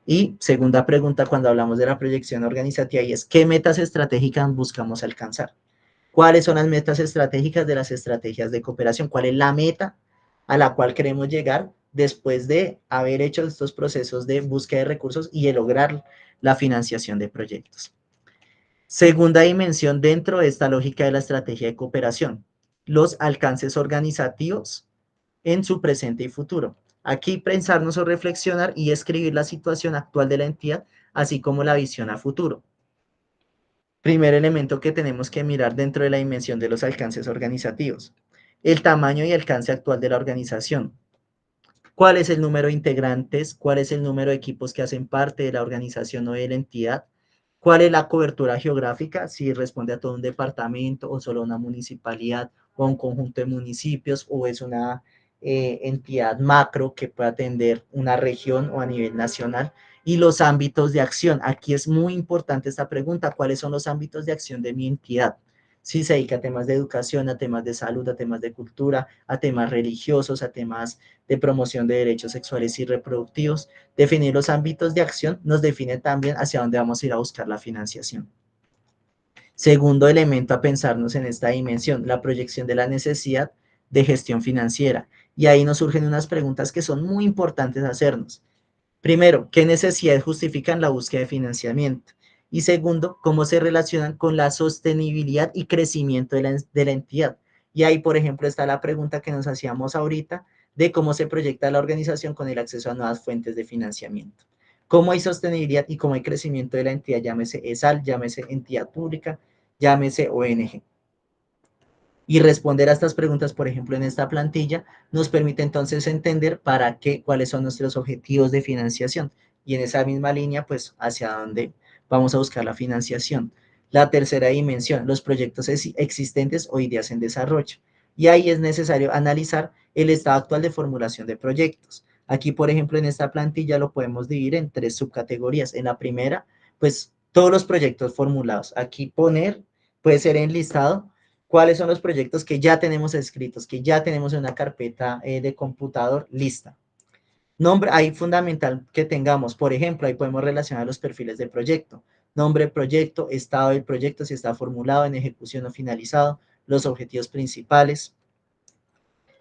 Y segunda pregunta cuando hablamos de la proyección organizativa y es ¿qué metas estratégicas buscamos alcanzar? ¿Cuáles son las metas estratégicas de las estrategias de cooperación? ¿Cuál es la meta a la cual queremos llegar después de haber hecho estos procesos de búsqueda de recursos y de lograr la financiación de proyectos? Segunda dimensión dentro de esta lógica de la estrategia de cooperación, los alcances organizativos en su presente y futuro. Aquí pensarnos o reflexionar y escribir la situación actual de la entidad, así como la visión a futuro. Primer elemento que tenemos que mirar dentro de la dimensión de los alcances organizativos, el tamaño y alcance actual de la organización. ¿Cuál es el número de integrantes? ¿Cuál es el número de equipos que hacen parte de la organización o de la entidad? ¿Cuál es la cobertura geográfica? Si responde a todo un departamento o solo a una municipalidad o a un conjunto de municipios o es una entidad macro que puede atender una región o a nivel nacional. Y los ámbitos de acción. Aquí es muy importante esta pregunta. ¿Cuáles son los ámbitos de acción de mi entidad? Si se dedica a temas de educación, a temas de salud, a temas de cultura, a temas religiosos, a temas de promoción de derechos sexuales y reproductivos. Definir los ámbitos de acción nos define también hacia dónde vamos a ir a buscar la financiación. Segundo elemento a pensarnos en esta dimensión, la proyección de la necesidad de gestión financiera. Y ahí nos surgen unas preguntas que son muy importantes hacernos. Primero, ¿qué necesidades justifican la búsqueda de financiamiento? Y segundo, ¿cómo se relacionan con la sostenibilidad y crecimiento de la entidad? Y ahí, por ejemplo, está la pregunta que nos hacíamos ahorita de cómo se proyecta la organización con el acceso a nuevas fuentes de financiamiento. ¿Cómo hay sostenibilidad y cómo hay crecimiento de la entidad? Llámese ESAL, llámese entidad pública, llámese ONG. Y responder a estas preguntas, por ejemplo, en esta plantilla, nos permite entonces entender para qué, cuáles son nuestros objetivos de financiación. Y en esa misma línea, pues, hacia dónde vamos a buscar la financiación. La tercera dimensión, los proyectos existentes o ideas en desarrollo. Y ahí es necesario analizar el estado actual de formulación de proyectos. Aquí, por ejemplo, en esta plantilla lo podemos dividir en tres subcategorías. En la primera, pues, todos los proyectos formulados. Aquí poner, puede ser enlistado, cuáles son los proyectos que ya tenemos escritos, que ya tenemos en una carpeta de computador lista. Nombre, ahí fundamental que tengamos, por ejemplo, ahí podemos relacionar los perfiles del proyecto. Nombre, proyecto, estado del proyecto, si está formulado, en ejecución o finalizado, los objetivos principales.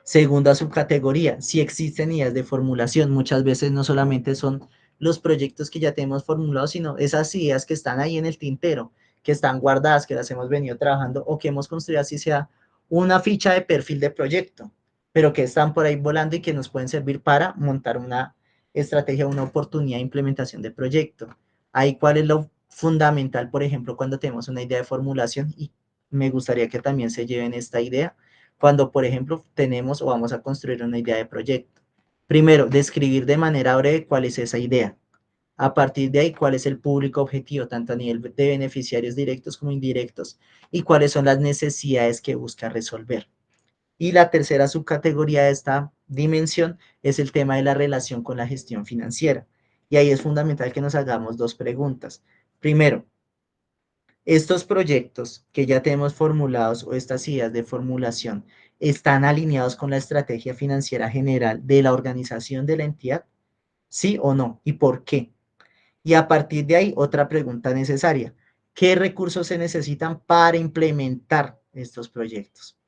Segunda subcategoría, si existen ideas de formulación, muchas veces no solamente son los proyectos que ya tenemos formulados, sino esas ideas que están ahí en el tintero, que están guardadas, que las hemos venido trabajando o que hemos construido así sea una ficha de perfil de proyecto, pero que están por ahí volando y que nos pueden servir para montar una estrategia, una oportunidad de implementación de proyecto. Ahí cuál es lo fundamental, por ejemplo, cuando tenemos una idea de formulación y me gustaría que también se lleven esta idea cuando, por ejemplo, tenemos o vamos a construir una idea de proyecto. Primero, describir de manera breve cuál es esa idea. A partir de ahí, cuál es el público objetivo, tanto a nivel de beneficiarios directos como indirectos, y cuáles son las necesidades que busca resolver. Y la tercera subcategoría de esta dimensión es el tema de la relación con la gestión financiera. Y ahí es fundamental que nos hagamos dos preguntas. Primero, estos proyectos que ya tenemos formulados o estas ideas de formulación están alineados con la estrategia financiera general de la organización de la entidad, sí o no, y por qué. Y a partir de ahí, otra pregunta necesaria. ¿Qué recursos se necesitan para implementar estos proyectos?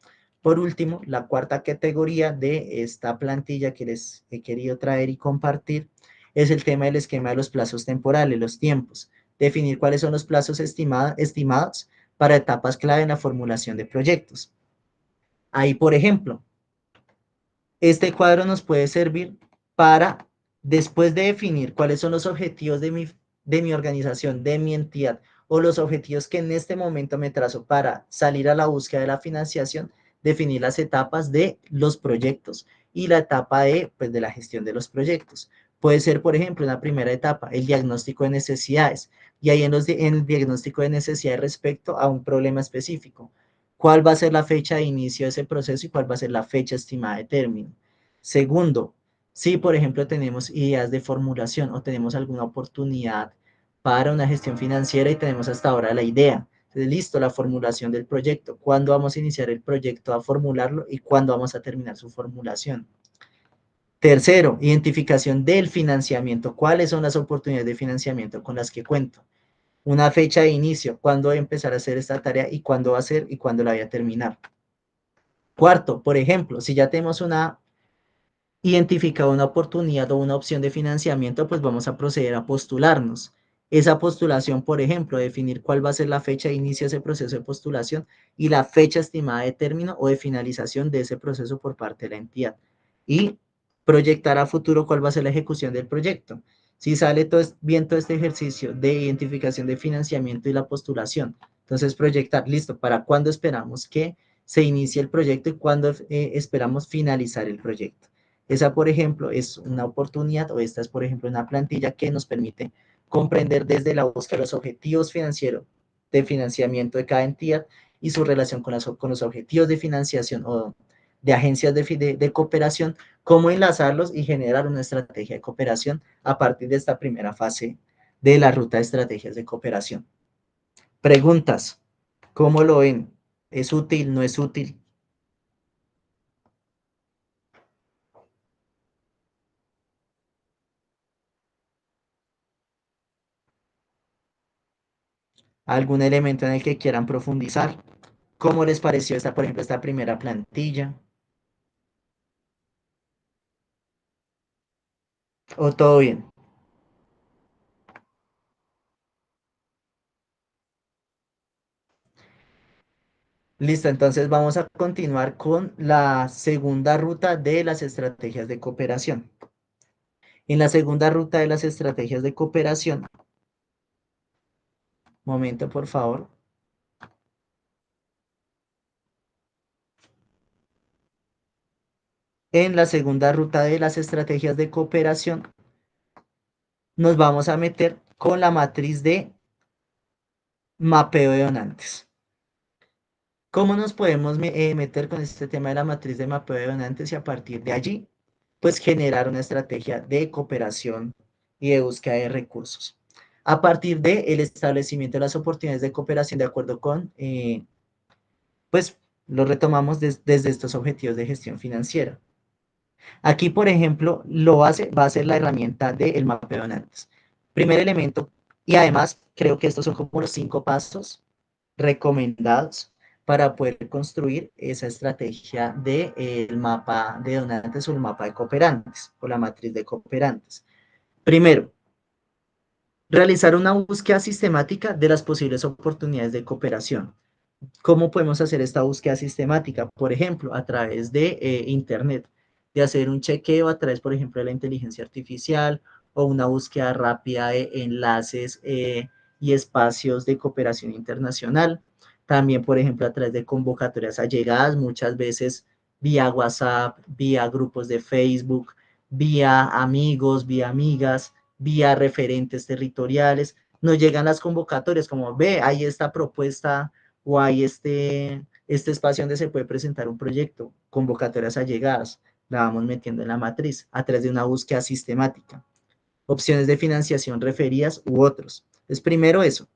Por último, la cuarta categoría de esta plantilla que les he querido traer y compartir es el tema del esquema de los plazos temporales, los tiempos. Definir cuáles son los plazos estimados para etapas clave en la formulación de proyectos. Ahí, por ejemplo, este cuadro nos puede servir para, después de definir cuáles son los objetivos de mi organización, de mi entidad, o los objetivos que en este momento me trazo para salir a la búsqueda de la financiación, definir las etapas de los proyectos y la etapa pues, de la gestión de los proyectos. Puede ser, por ejemplo, una primera etapa, el diagnóstico de necesidades, y ahí en el diagnóstico de necesidades respecto a un problema específico. ¿Cuál va a ser la fecha de inicio de ese proceso y cuál va a ser la fecha estimada de término? Segundo, si por ejemplo tenemos ideas de formulación o tenemos alguna oportunidad para una gestión financiera y tenemos hasta ahora la idea. Entonces, listo, la formulación del proyecto. ¿Cuándo vamos a iniciar el proyecto a formularlo y cuándo vamos a terminar su formulación? Tercero, identificación del financiamiento. ¿Cuáles son las oportunidades de financiamiento con las que cuento? Una fecha de inicio, cuándo voy a empezar a hacer esta tarea y cuándo va a ser y cuándo la voy a terminar. Cuarto, por ejemplo, si ya tenemos una identificada una oportunidad o una opción de financiamiento, pues vamos a proceder a postularnos. esa postulación, por ejemplo, definir cuál va a ser la fecha de inicio de ese proceso de postulación y la fecha estimada de término o de finalización de ese proceso por parte de la entidad. Y proyectar a futuro cuál va a ser la ejecución del proyecto. Si sale bien todo este ejercicio de identificación de financiamiento y la postulación, entonces proyectar, listo, ¿para cuándo esperamos que se inicie el proyecto y cuándo esperamos finalizar el proyecto? Esa, por ejemplo, es una oportunidad, o esta es, por ejemplo, una plantilla que nos permite comprender desde la búsqueda los objetivos financieros de financiamiento de cada entidad y su relación con los objetivos de financiación o de agencias de cooperación, cómo enlazarlos y generar una estrategia de cooperación a partir de esta primera fase de la ruta de estrategias de cooperación. Preguntas, ¿cómo lo ven? ¿Es útil? ¿No es útil? ¿Algún elemento en el que quieran profundizar? ¿Cómo les pareció esta, por ejemplo, esta primera plantilla? ¿O todo bien? Listo, entonces vamos a continuar con la segunda ruta de las estrategias de cooperación. En la segunda ruta de las estrategias de cooperación, momento por favor. En la segunda ruta de las estrategias de cooperación, nos vamos a meter con la matriz de mapeo de donantes. ¿Cómo nos podemos meter con este tema de la matriz de mapeo de donantes y a partir de allí, pues generar una estrategia de cooperación y de búsqueda de recursos? A partir del establecimiento de las oportunidades de cooperación de acuerdo con, pues lo retomamos desde estos objetivos de gestión financiera. Aquí, por ejemplo, lo base va a ser la herramienta del mapeo de donantes. Primer elemento, y además creo que estos son como los 5 pasos recomendados para poder construir esa estrategia del mapa de donantes o el mapa de cooperantes o la matriz de cooperantes. Primero, realizar una búsqueda sistemática de las posibles oportunidades de cooperación. ¿Cómo podemos hacer esta búsqueda sistemática? Por ejemplo, a través de Internet, de hacer un chequeo a través, por ejemplo, de la inteligencia artificial o una búsqueda rápida de enlaces y espacios de cooperación internacional. También, por ejemplo, a través de convocatorias allegadas, muchas veces vía WhatsApp, vía grupos de Facebook, vía amigos, vía amigas, vía referentes territoriales. Nos llegan las convocatorias como, ve, hay esta propuesta o hay este espacio donde se puede presentar un proyecto, convocatorias allegadas, la vamos metiendo en la matriz a través de una búsqueda sistemática, opciones de financiación referidas u otros. Es primero eso.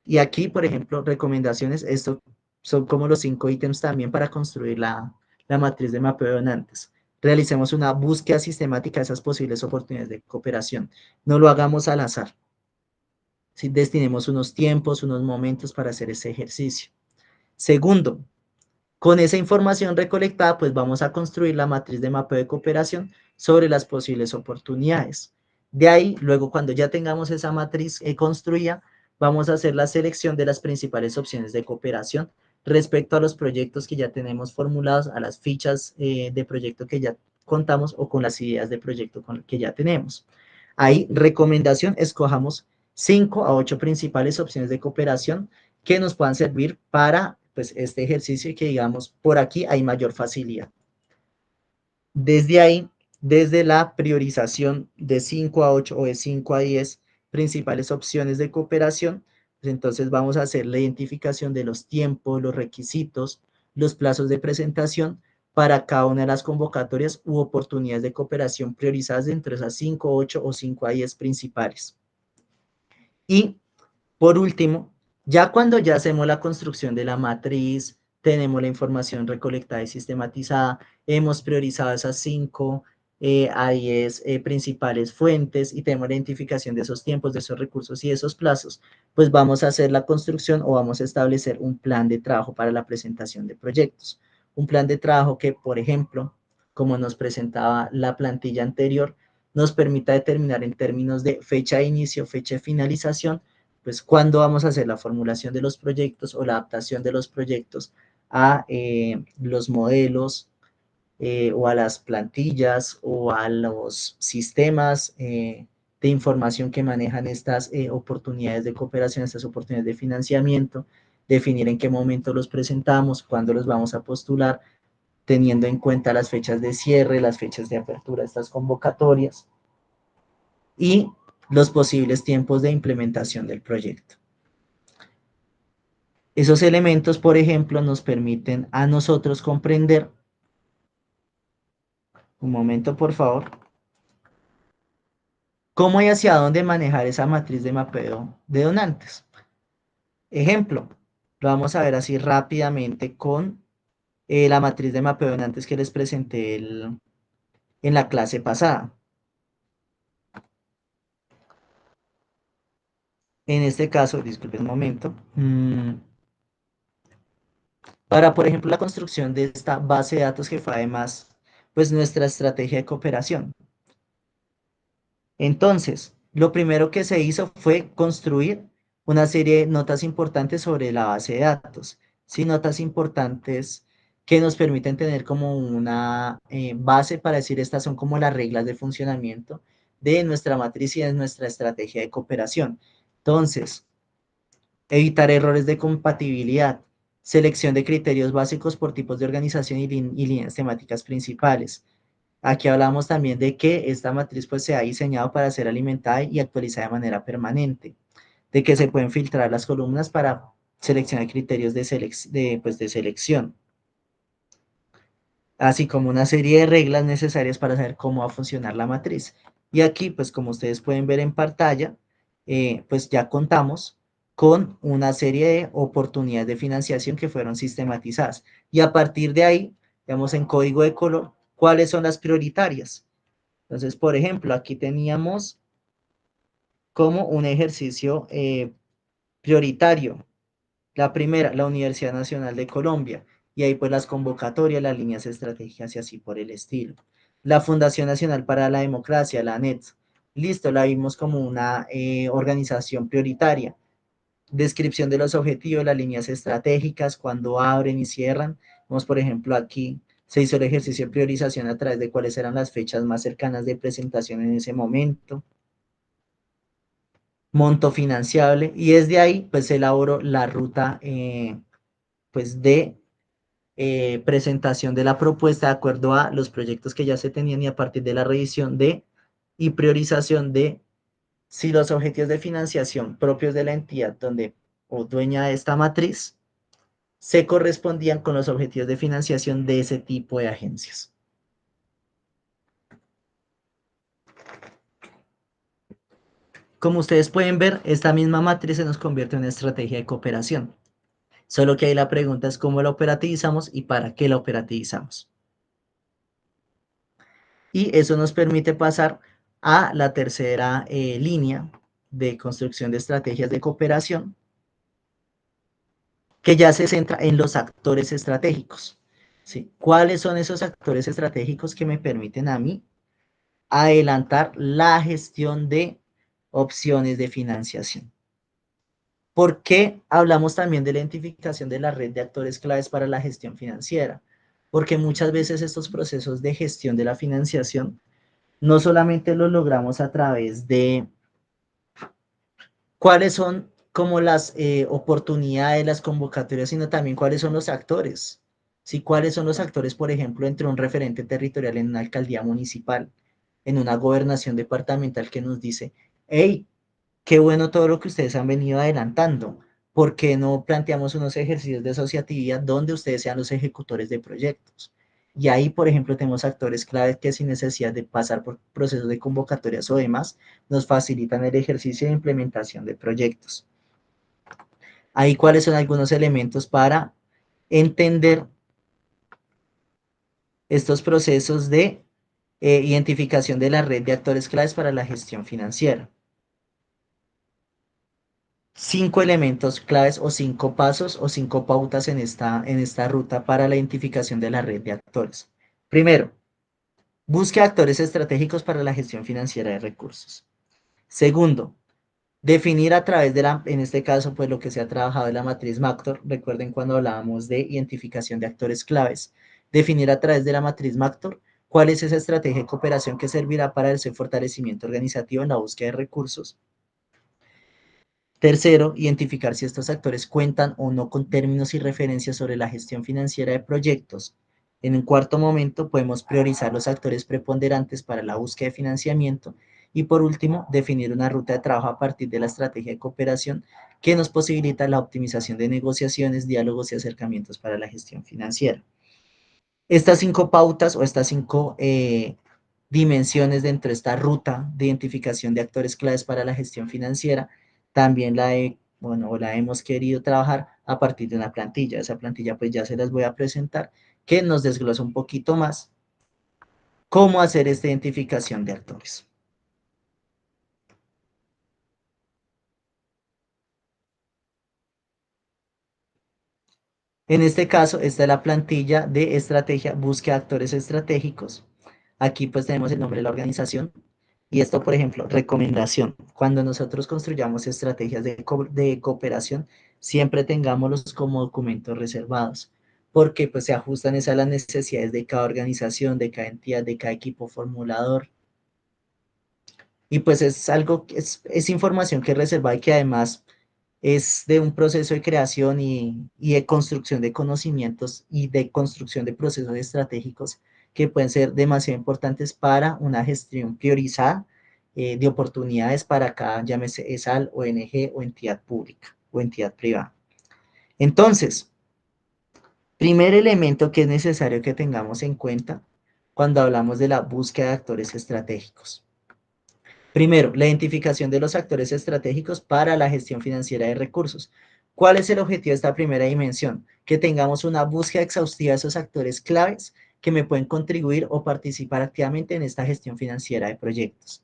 Y aquí, por ejemplo, recomendaciones, esto son como los 5 ítems también para construir la matriz de mapeo de donantes. Realicemos una búsqueda sistemática de esas posibles oportunidades de cooperación. No lo hagamos al azar. Si destinemos unos tiempos, unos momentos para hacer ese ejercicio. Segundo, con esa información recolectada, pues vamos a construir la matriz de mapeo de cooperación sobre las posibles oportunidades. De ahí, luego cuando ya tengamos esa matriz construida, vamos a hacer la selección de las principales opciones de cooperación respecto a los proyectos que ya tenemos formulados, a las fichas de proyecto que ya contamos o con las ideas de proyecto que ya tenemos. Ahí, recomendación, escojamos 5 a 8 principales opciones de cooperación que nos puedan servir para pues, este ejercicio y que digamos, por aquí hay mayor facilidad. Desde ahí, desde la priorización de 5 a 8 o de 5 a 10 principales opciones de cooperación, pues entonces vamos a hacer la identificación de los tiempos, los requisitos, los plazos de presentación para cada una de las convocatorias u oportunidades de cooperación priorizadas entre esas 5, 8 o 5 a 10 principales. Y por último, ya cuando ya hacemos la construcción de la matriz, tenemos la información recolectada y sistematizada, hemos priorizado esas 5 a 10 principales fuentes y tenemos la identificación de esos tiempos, de esos recursos y de esos plazos, pues vamos a hacer la construcción o vamos a establecer un plan de trabajo para la presentación de proyectos. Un plan de trabajo que, por ejemplo, como nos presentaba la plantilla anterior, nos permita determinar en términos de fecha de inicio, fecha de finalización, pues cuándo vamos a hacer la formulación de los proyectos o la adaptación de los proyectos a los modelos o a las plantillas o a los sistemas de información que manejan estas oportunidades de cooperación, estas oportunidades de financiamiento, definir en qué momento los presentamos, cuándo los vamos a postular, teniendo en cuenta las fechas de cierre, las fechas de apertura de estas convocatorias y los posibles tiempos de implementación del proyecto. Esos elementos, por ejemplo, nos permiten a nosotros comprender, un momento por favor, cómo y hacia dónde manejar esa matriz de mapeo de donantes. Ejemplo, lo vamos a ver así rápidamente con la matriz de mapeo de donantes que les presenté en la clase pasada. En este caso, disculpen un momento, para, por ejemplo, la construcción de esta base de datos que fue además, pues nuestra estrategia de cooperación. Entonces, lo primero que se hizo fue construir una serie de notas importantes sobre la base de datos, ¿sí? Notas importantes que nos permiten tener como una base para decir estas son como las reglas de funcionamiento de nuestra matriz y de nuestra estrategia de cooperación. Entonces, evitar errores de compatibilidad, selección de criterios básicos por tipos de organización y líneas temáticas principales. Aquí hablamos también de que esta matriz pues se ha diseñado para ser alimentada y actualizada de manera permanente, de que se pueden filtrar las columnas para seleccionar criterios de selección, así como una serie de reglas necesarias para saber cómo va a funcionar la matriz. Y aquí, pues como ustedes pueden ver en pantalla, pues ya contamos con una serie de oportunidades de financiación que fueron sistematizadas. Y a partir de ahí, vemos en código de color cuáles son las prioritarias. Entonces, por ejemplo, aquí teníamos como un ejercicio prioritario. La primera, la Universidad Nacional de Colombia. Y ahí pues las convocatorias, las líneas estratégicas y así por el estilo. La Fundación Nacional para la Democracia, la ANET. Listo, la vimos como una organización prioritaria. Descripción de los objetivos, las líneas estratégicas, cuando abren y cierran. Vemos, por ejemplo, aquí se hizo el ejercicio de priorización a través de cuáles eran las fechas más cercanas de presentación en ese momento. Monto financiable y desde ahí pues elaboro la ruta pues de presentación de la propuesta de acuerdo a los proyectos que ya se tenían y a partir de la revisión de y priorización de si los objetivos de financiación propios de la entidad donde o dueña de esta matriz se correspondían con los objetivos de financiación de ese tipo de agencias. Como ustedes pueden ver, esta misma matriz se nos convierte en una estrategia de cooperación. Solo que ahí la pregunta es cómo la operativizamos y para qué la operativizamos. Y eso nos permite pasar a la tercera línea de construcción de estrategias de cooperación, que ya se centra en los actores estratégicos. ¿Sí? ¿Cuáles son esos actores estratégicos que me permiten a mí adelantar la gestión de opciones de financiación? ¿Por qué hablamos también de la identificación de la red de actores claves para la gestión financiera? Porque muchas veces estos procesos de gestión de la financiación no solamente los logramos a través de cuáles son como las oportunidades, las convocatorias, sino también cuáles son los actores. ¿Sí? ¿Cuáles son los actores, por ejemplo, entre un referente territorial en una alcaldía municipal, en una gobernación departamental que nos dice, hey, qué bueno todo lo que ustedes han venido adelantando? ¿Por qué no planteamos unos ejercicios de asociatividad donde ustedes sean los ejecutores de proyectos? Y ahí, por ejemplo, tenemos actores claves que sin necesidad de pasar por procesos de convocatorias o demás, nos facilitan el ejercicio de implementación de proyectos. Ahí, ¿cuáles son algunos elementos para entender estos procesos de identificación de la red de actores claves para la gestión financiera? 5 elementos claves o 5 pasos o 5 pautas en esta ruta para la identificación de la red de actores. Primero, Busque actores estratégicos para la gestión financiera de recursos. Segundo, definir a través de en este caso, pues lo que se ha trabajado en la matriz MACTOR, recuerden cuando hablábamos de identificación de actores claves, definir a través de la matriz MACTOR cuál es esa estrategia de cooperación que servirá para ese fortalecimiento organizativo en la búsqueda de recursos. Tercero, identificar si estos actores cuentan o no con términos y referencias sobre la gestión financiera de proyectos. En un cuarto momento, podemos priorizar los actores preponderantes para la búsqueda de financiamiento. Y por último, definir una ruta de trabajo a partir de la estrategia de cooperación que nos posibilita la optimización de negociaciones, diálogos y acercamientos para la gestión financiera. Estas 5 pautas o estas 5 dimensiones dentro de esta ruta de identificación de actores claves para la gestión financiera, también la hemos querido trabajar a partir de una plantilla. Esa plantilla pues ya se las voy a presentar, que nos desglosa un poquito más cómo hacer esta identificación de actores. En este caso, esta es la plantilla de estrategia, búsqueda de actores estratégicos. Aquí pues tenemos el nombre de la organización. Y esto, por ejemplo, recomendación. Cuando nosotros construyamos estrategias de cooperación, siempre tengámoslos como documentos reservados, porque pues se ajustan a las necesidades de cada organización, de cada entidad, de cada equipo formulador. Y pues es algo, es información que es reservada y que además es de un proceso de creación y de construcción de conocimientos y de construcción de procesos estratégicos que pueden ser demasiado importantes para una gestión priorizada de oportunidades para cada, llámese ESAL, ONG o entidad pública o entidad privada. Entonces, primer elemento que es necesario que tengamos en cuenta cuando hablamos de la búsqueda de actores estratégicos. Primero, la identificación de los actores estratégicos para la gestión financiera de recursos. ¿Cuál es el objetivo de esta primera dimensión? Que tengamos una búsqueda exhaustiva de esos actores claves que me pueden contribuir o participar activamente en esta gestión financiera de proyectos.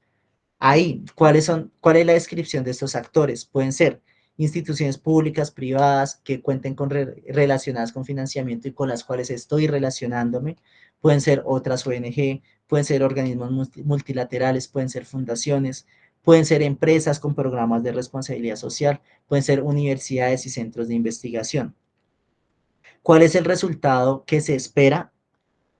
Ahí, ¿cuál es la descripción de estos actores? Pueden ser instituciones públicas, privadas, que cuenten con relacionadas con financiamiento y con las cuales estoy relacionándome. Pueden ser otras ONG, pueden ser organismos multilaterales, pueden ser fundaciones, pueden ser empresas con programas de responsabilidad social, pueden ser universidades y centros de investigación. ¿Cuál es el resultado que se espera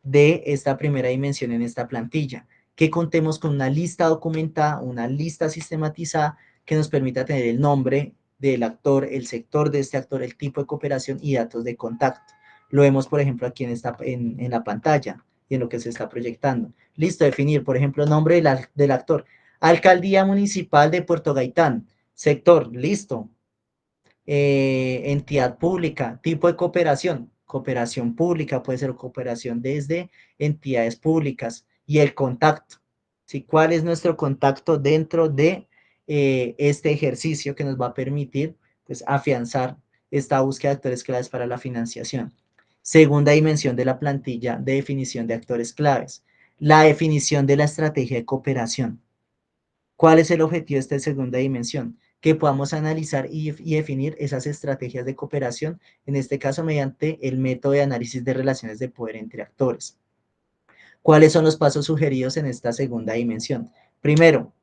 de esta primera dimensión en esta plantilla? Que contemos con una lista documentada, una lista sistematizada que nos permita tener el nombre del actor, el sector de este actor, el tipo de cooperación y datos de contacto. Lo vemos, por ejemplo, aquí en la pantalla y en lo que se está proyectando. Listo, definir, por ejemplo, nombre del actor. Alcaldía Municipal de Puerto Gaitán. Sector, listo. Entidad pública, tipo de cooperación, cooperación pública, puede ser cooperación desde entidades públicas y el contacto, ¿sí? ¿Cuál es nuestro contacto dentro de este ejercicio que nos va a permitir pues, afianzar esta búsqueda de actores claves para la financiación? Segunda dimensión de la plantilla de definición de actores claves, la definición de la estrategia de cooperación. ¿Cuál es el objetivo de esta segunda dimensión? Que podamos analizar y definir esas estrategias de cooperación, en este caso mediante el método de análisis de relaciones de poder entre actores. ¿Cuáles son los pasos sugeridos en esta segunda dimensión? Primero,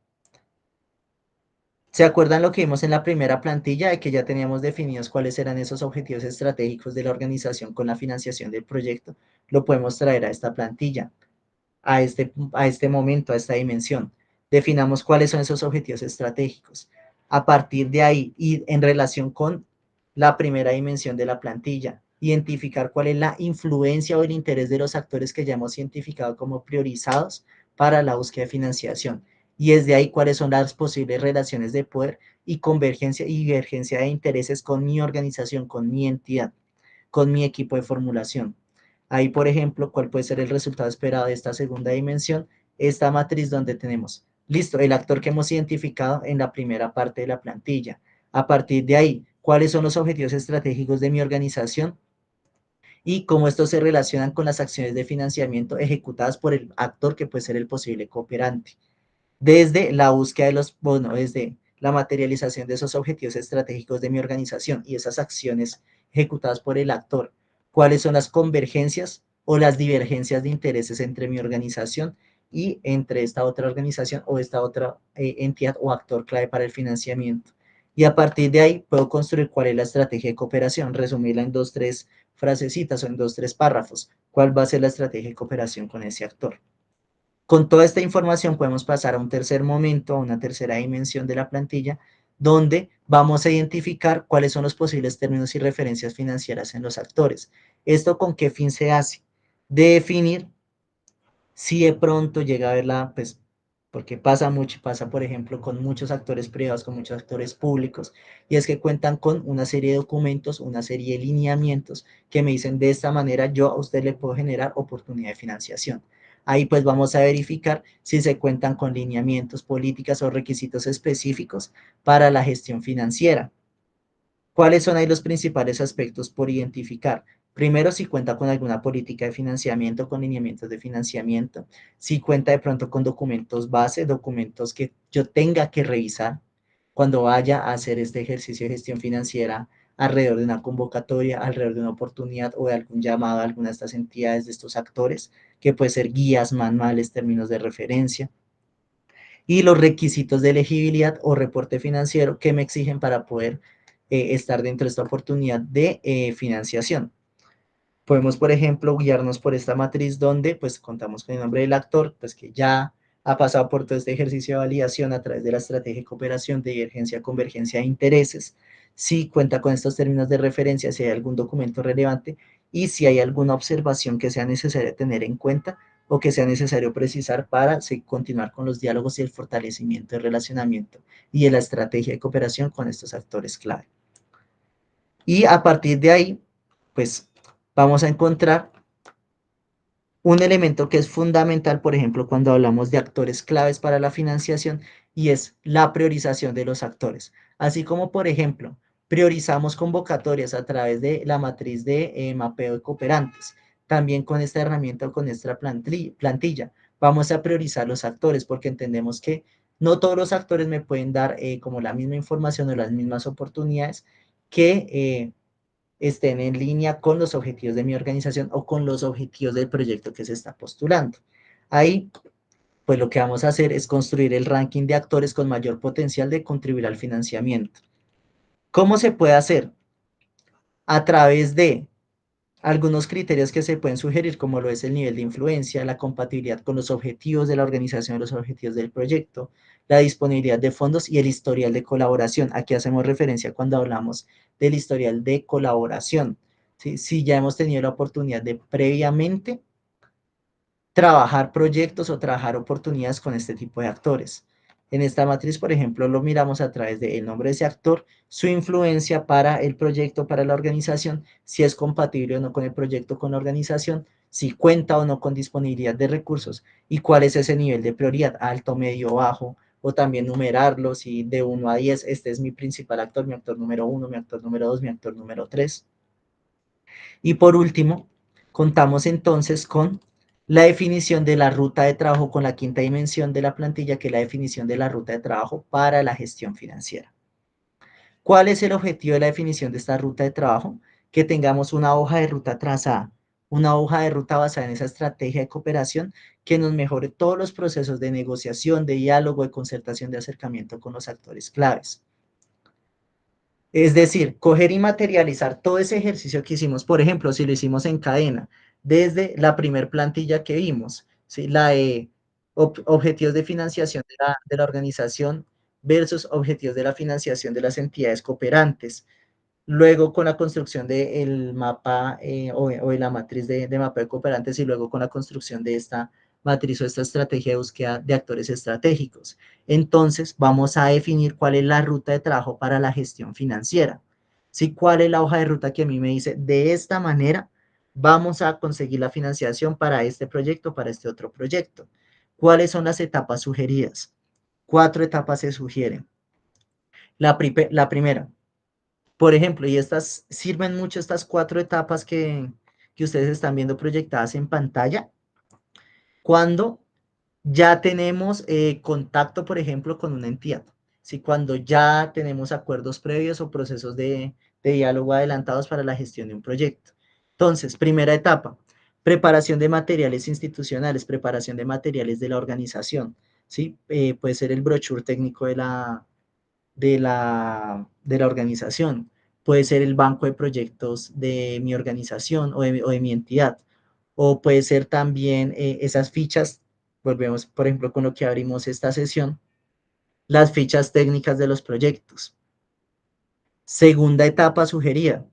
¿se acuerdan lo que vimos en la primera plantilla de que ya teníamos definidos cuáles eran esos objetivos estratégicos de la organización con la financiación del proyecto? Lo podemos traer a esta plantilla, a este momento, a esta dimensión. Definamos cuáles son esos objetivos estratégicos. A partir de ahí, y en relación con la primera dimensión de la plantilla, identificar cuál es la influencia o el interés de los actores que ya hemos identificado como priorizados para la búsqueda de financiación. Y desde ahí, cuáles son las posibles relaciones de poder y convergencia y divergencia de intereses con mi organización, con mi entidad, con mi equipo de formulación. Ahí, por ejemplo, ¿cuál puede ser el resultado esperado de esta segunda dimensión? Esta matriz donde tenemos, listo, el actor que hemos identificado en la primera parte de la plantilla. A partir de ahí, ¿cuáles son los objetivos estratégicos de mi organización? Y cómo estos se relacionan con las acciones de financiamiento ejecutadas por el actor que puede ser el posible cooperante. Desde la búsqueda de desde la materialización de esos objetivos estratégicos de mi organización y esas acciones ejecutadas por el actor, cuáles son las convergencias o las divergencias de intereses entre mi organización y entre esta otra organización o esta otra entidad o actor clave para el financiamiento. Y a partir de ahí puedo construir cuál es la estrategia de cooperación, resumirla en dos, tres frasecitas o en dos, tres párrafos. ¿Cuál va a ser la estrategia de cooperación con ese actor? Con toda esta información podemos pasar a un tercer momento, a una tercera dimensión de la plantilla, donde vamos a identificar cuáles son los posibles términos y referencias financieras en los actores. ¿Esto con qué fin se hace? Definir si de pronto llega a verla, pues, porque pasa mucho, pasa por ejemplo con muchos actores privados, con muchos actores públicos, y es que cuentan con una serie de documentos, una serie de lineamientos que me dicen de esta manera yo a usted le puedo generar oportunidad de financiación. Ahí pues vamos a verificar si se cuentan con lineamientos, políticas o requisitos específicos para la gestión financiera. ¿Cuáles son ahí los principales aspectos por identificar? Primero, si cuenta con alguna política de financiamiento, con lineamientos de financiamiento, si cuenta de pronto con documentos base, documentos que yo tenga que revisar cuando vaya a hacer este ejercicio de gestión financiera alrededor de una convocatoria, alrededor de una oportunidad o de algún llamado a alguna de estas entidades, de estos actores, que puede ser guías, manuales, términos de referencia, y los requisitos de elegibilidad o reporte financiero que me exigen para poder estar dentro de esta oportunidad de financiación. Podemos, por ejemplo, guiarnos por esta matriz donde pues contamos con el nombre del actor, pues que ya ha pasado por todo este ejercicio de validación a través de la estrategia de cooperación, de divergencia, convergencia de intereses, si cuenta con estos términos de referencia, si hay algún documento relevante y si hay alguna observación que sea necesaria tener en cuenta o que sea necesario precisar para continuar con los diálogos y el fortalecimiento del relacionamiento y de la estrategia de cooperación con estos actores clave. Y a partir de ahí, pues vamos a encontrar un elemento que es fundamental, por ejemplo, cuando hablamos de actores claves para la financiación, y es la priorización de los actores. Así como, por ejemplo, priorizamos convocatorias a través de la matriz de mapeo de cooperantes. También con esta herramienta o con esta plantilla, vamos a priorizar los actores porque entendemos que no todos los actores me pueden dar como la misma información o las mismas oportunidades que estén en línea con los objetivos de mi organización o con los objetivos del proyecto que se está postulando. Ahí, pues lo que vamos a hacer es construir el ranking de actores con mayor potencial de contribuir al financiamiento. ¿Cómo se puede hacer? A través de algunos criterios que se pueden sugerir, como lo es el nivel de influencia, la compatibilidad con los objetivos de la organización, los objetivos del proyecto, la disponibilidad de fondos y el historial de colaboración. Aquí hacemos referencia cuando hablamos del historial de colaboración. ¿Sí? Si ya hemos tenido la oportunidad de previamente trabajar proyectos o trabajar oportunidades con este tipo de actores. En esta matriz, por ejemplo, lo miramos a través del nombre de ese actor, su influencia para el proyecto, para la organización, si es compatible o no con el proyecto, con la organización, si cuenta o no con disponibilidad de recursos y cuál es ese nivel de prioridad, alto, medio, bajo, o también numerarlo, si de 1 a 10, este es mi principal actor, mi actor número 1, mi actor número 2, mi actor número 3. Y por último, contamos entonces con la definición de la ruta de trabajo con la quinta dimensión de la plantilla, que es la definición de la ruta de trabajo para la gestión financiera. ¿Cuál es el objetivo de la definición de esta ruta de trabajo? Que tengamos una hoja de ruta trazada, una hoja de ruta basada en esa estrategia de cooperación que nos mejore todos los procesos de negociación, de diálogo, de concertación, de acercamiento con los actores claves. Es decir, coger y materializar todo ese ejercicio que hicimos, por ejemplo, si lo hicimos en cadena, desde la primer plantilla que vimos, ¿sí? La de objetivos de financiación de la organización versus objetivos de la financiación de las entidades cooperantes. Luego con la construcción del mapa o de la matriz de mapa de cooperantes y luego con la construcción de esta matriz o esta estrategia de búsqueda de actores estratégicos. Entonces vamos a definir cuál es la ruta de trabajo para la gestión financiera. ¿Sí? ¿Cuál es la hoja de ruta que a mí me dice? De esta manera vamos a conseguir la financiación para este proyecto, para este otro proyecto. ¿Cuáles son las etapas sugeridas? 4 etapas se sugieren. La primera, por ejemplo, y estas sirven mucho, estas 4 etapas que ustedes están viendo proyectadas en pantalla, cuando ya tenemos contacto, por ejemplo, con una entidad. ¿Sí? Cuando ya tenemos acuerdos previos o procesos de diálogo adelantados para la gestión de un proyecto. Entonces, primera etapa, Preparación de materiales institucionales, preparación de materiales de la organización, ¿sí? Puede ser el brochure técnico de la organización, puede ser el banco de proyectos de mi organización o de mi entidad, o puede ser también esas fichas, volvemos por ejemplo con lo que abrimos esta sesión, las fichas técnicas de los proyectos. Segunda etapa sugerida,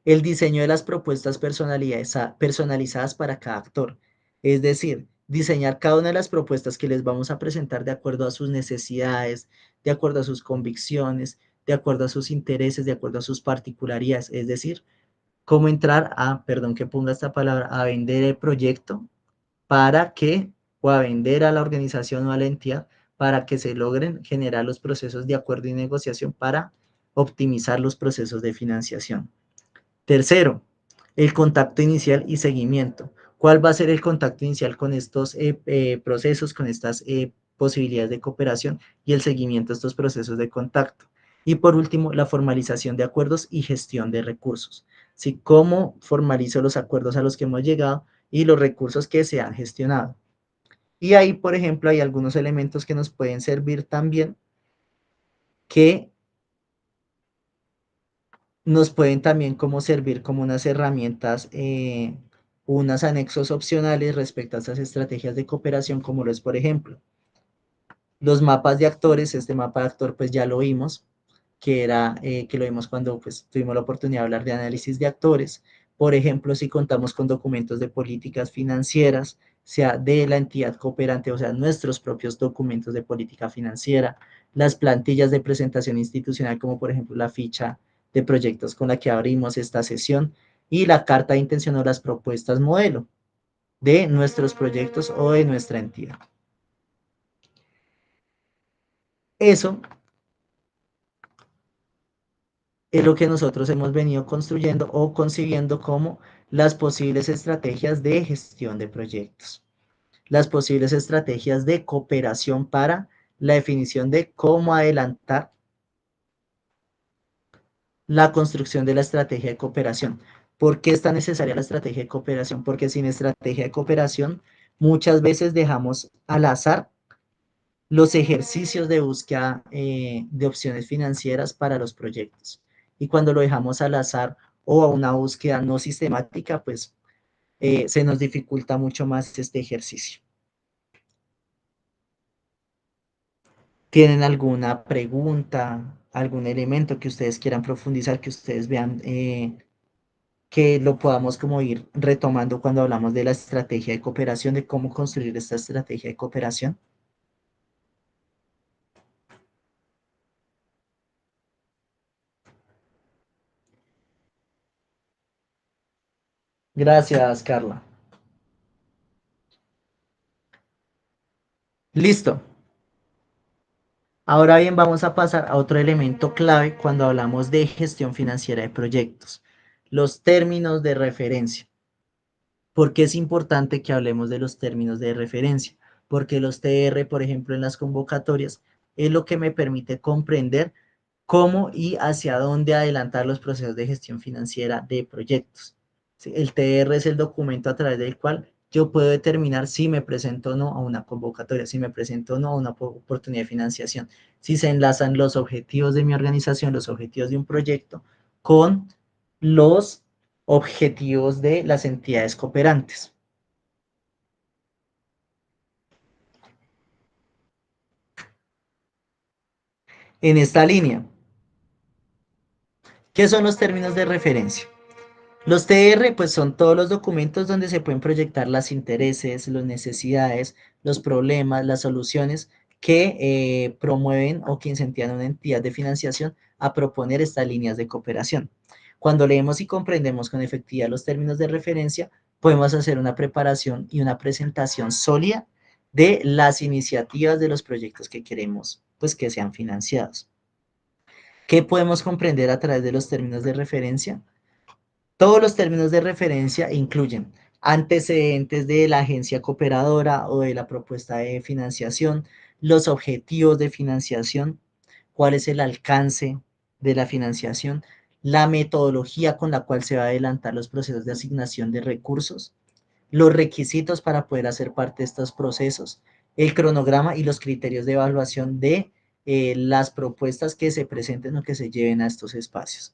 el diseño de las propuestas personalizadas para cada actor. Es decir, diseñar cada una de las propuestas que les vamos a presentar de acuerdo a sus necesidades, de acuerdo a sus convicciones, de acuerdo a sus intereses, de acuerdo a sus particularidades. Es decir, cómo entrar a, perdón que ponga esta palabra, a vender el proyecto para que, o a vender a la organización o a la entidad, para que se logren generar los procesos de acuerdo y negociación para optimizar los procesos de financiación. Tercero, el contacto inicial y seguimiento. ¿Cuál va a ser el contacto inicial con estos procesos, con estas posibilidades de cooperación y el seguimiento de estos procesos de contacto? Y por último, la formalización de acuerdos y gestión de recursos. ¿Sí? ¿Cómo formalizo los acuerdos a los que hemos llegado y los recursos que se han gestionado? Y ahí, por ejemplo, hay algunos elementos que nos pueden servir también que nos pueden también como servir como unas herramientas, unos anexos opcionales respecto a estas estrategias de cooperación, como lo es, por ejemplo, los mapas de actores. Este mapa de actor pues ya lo vimos, que lo vimos cuando pues tuvimos la oportunidad de hablar de análisis de actores. Por ejemplo, si contamos con documentos de políticas financieras, sea de la entidad cooperante, o sea, nuestros propios documentos de política financiera, las plantillas de presentación institucional, como por ejemplo la ficha de proyectos con la que abrimos esta sesión, y la carta de intención o las propuestas modelo de nuestros proyectos o de nuestra entidad. Eso es lo que nosotros hemos venido construyendo o concibiendo como las posibles estrategias de gestión de proyectos, las posibles estrategias de cooperación para la definición de cómo adelantar la construcción de la estrategia de cooperación. ¿Por qué es tan necesaria la estrategia de cooperación? Porque sin estrategia de cooperación muchas veces dejamos al azar los ejercicios de búsqueda de opciones financieras para los proyectos. Y cuando lo dejamos al azar o a una búsqueda no sistemática, pues se nos dificulta mucho más este ejercicio. ¿Tienen alguna pregunta, algún elemento que ustedes quieran profundizar, que ustedes vean que lo podamos como ir retomando cuando hablamos de la estrategia de cooperación, de cómo construir esta estrategia de cooperación? Gracias, Carla. Listo. Ahora bien, vamos a pasar a otro elemento clave cuando hablamos de gestión financiera de proyectos, los términos de referencia. ¿Por qué es importante que hablemos de los términos de referencia? Porque los TR, por ejemplo, en las convocatorias, es lo que me permite comprender cómo y hacia dónde adelantar los procesos de gestión financiera de proyectos. ¿Sí? El TR es el documento a través del cual yo puedo determinar si me presento o no a una convocatoria, si me presento o no a una oportunidad de financiación, si se enlazan los objetivos de mi organización, los objetivos de un proyecto con los objetivos de las entidades cooperantes. En esta línea, ¿qué son los términos de referencia? Los TR, pues son todos los documentos donde se pueden proyectar los intereses, las necesidades, los problemas, las soluciones que promueven o que incentivan a una entidad de financiación a proponer estas líneas de cooperación. Cuando leemos y comprendemos con efectividad los términos de referencia, podemos hacer una preparación y una presentación sólida de las iniciativas de los proyectos que queremos, pues que sean financiados. ¿Qué podemos comprender a través de los términos de referencia? Todos los términos de referencia incluyen antecedentes de la agencia cooperadora o de la propuesta de financiación, los objetivos de financiación, cuál es el alcance de la financiación, la metodología con la cual se va a adelantar los procesos de asignación de recursos, los requisitos para poder hacer parte de estos procesos, el cronograma y los criterios de evaluación de las propuestas que se presenten o que se lleven a estos espacios.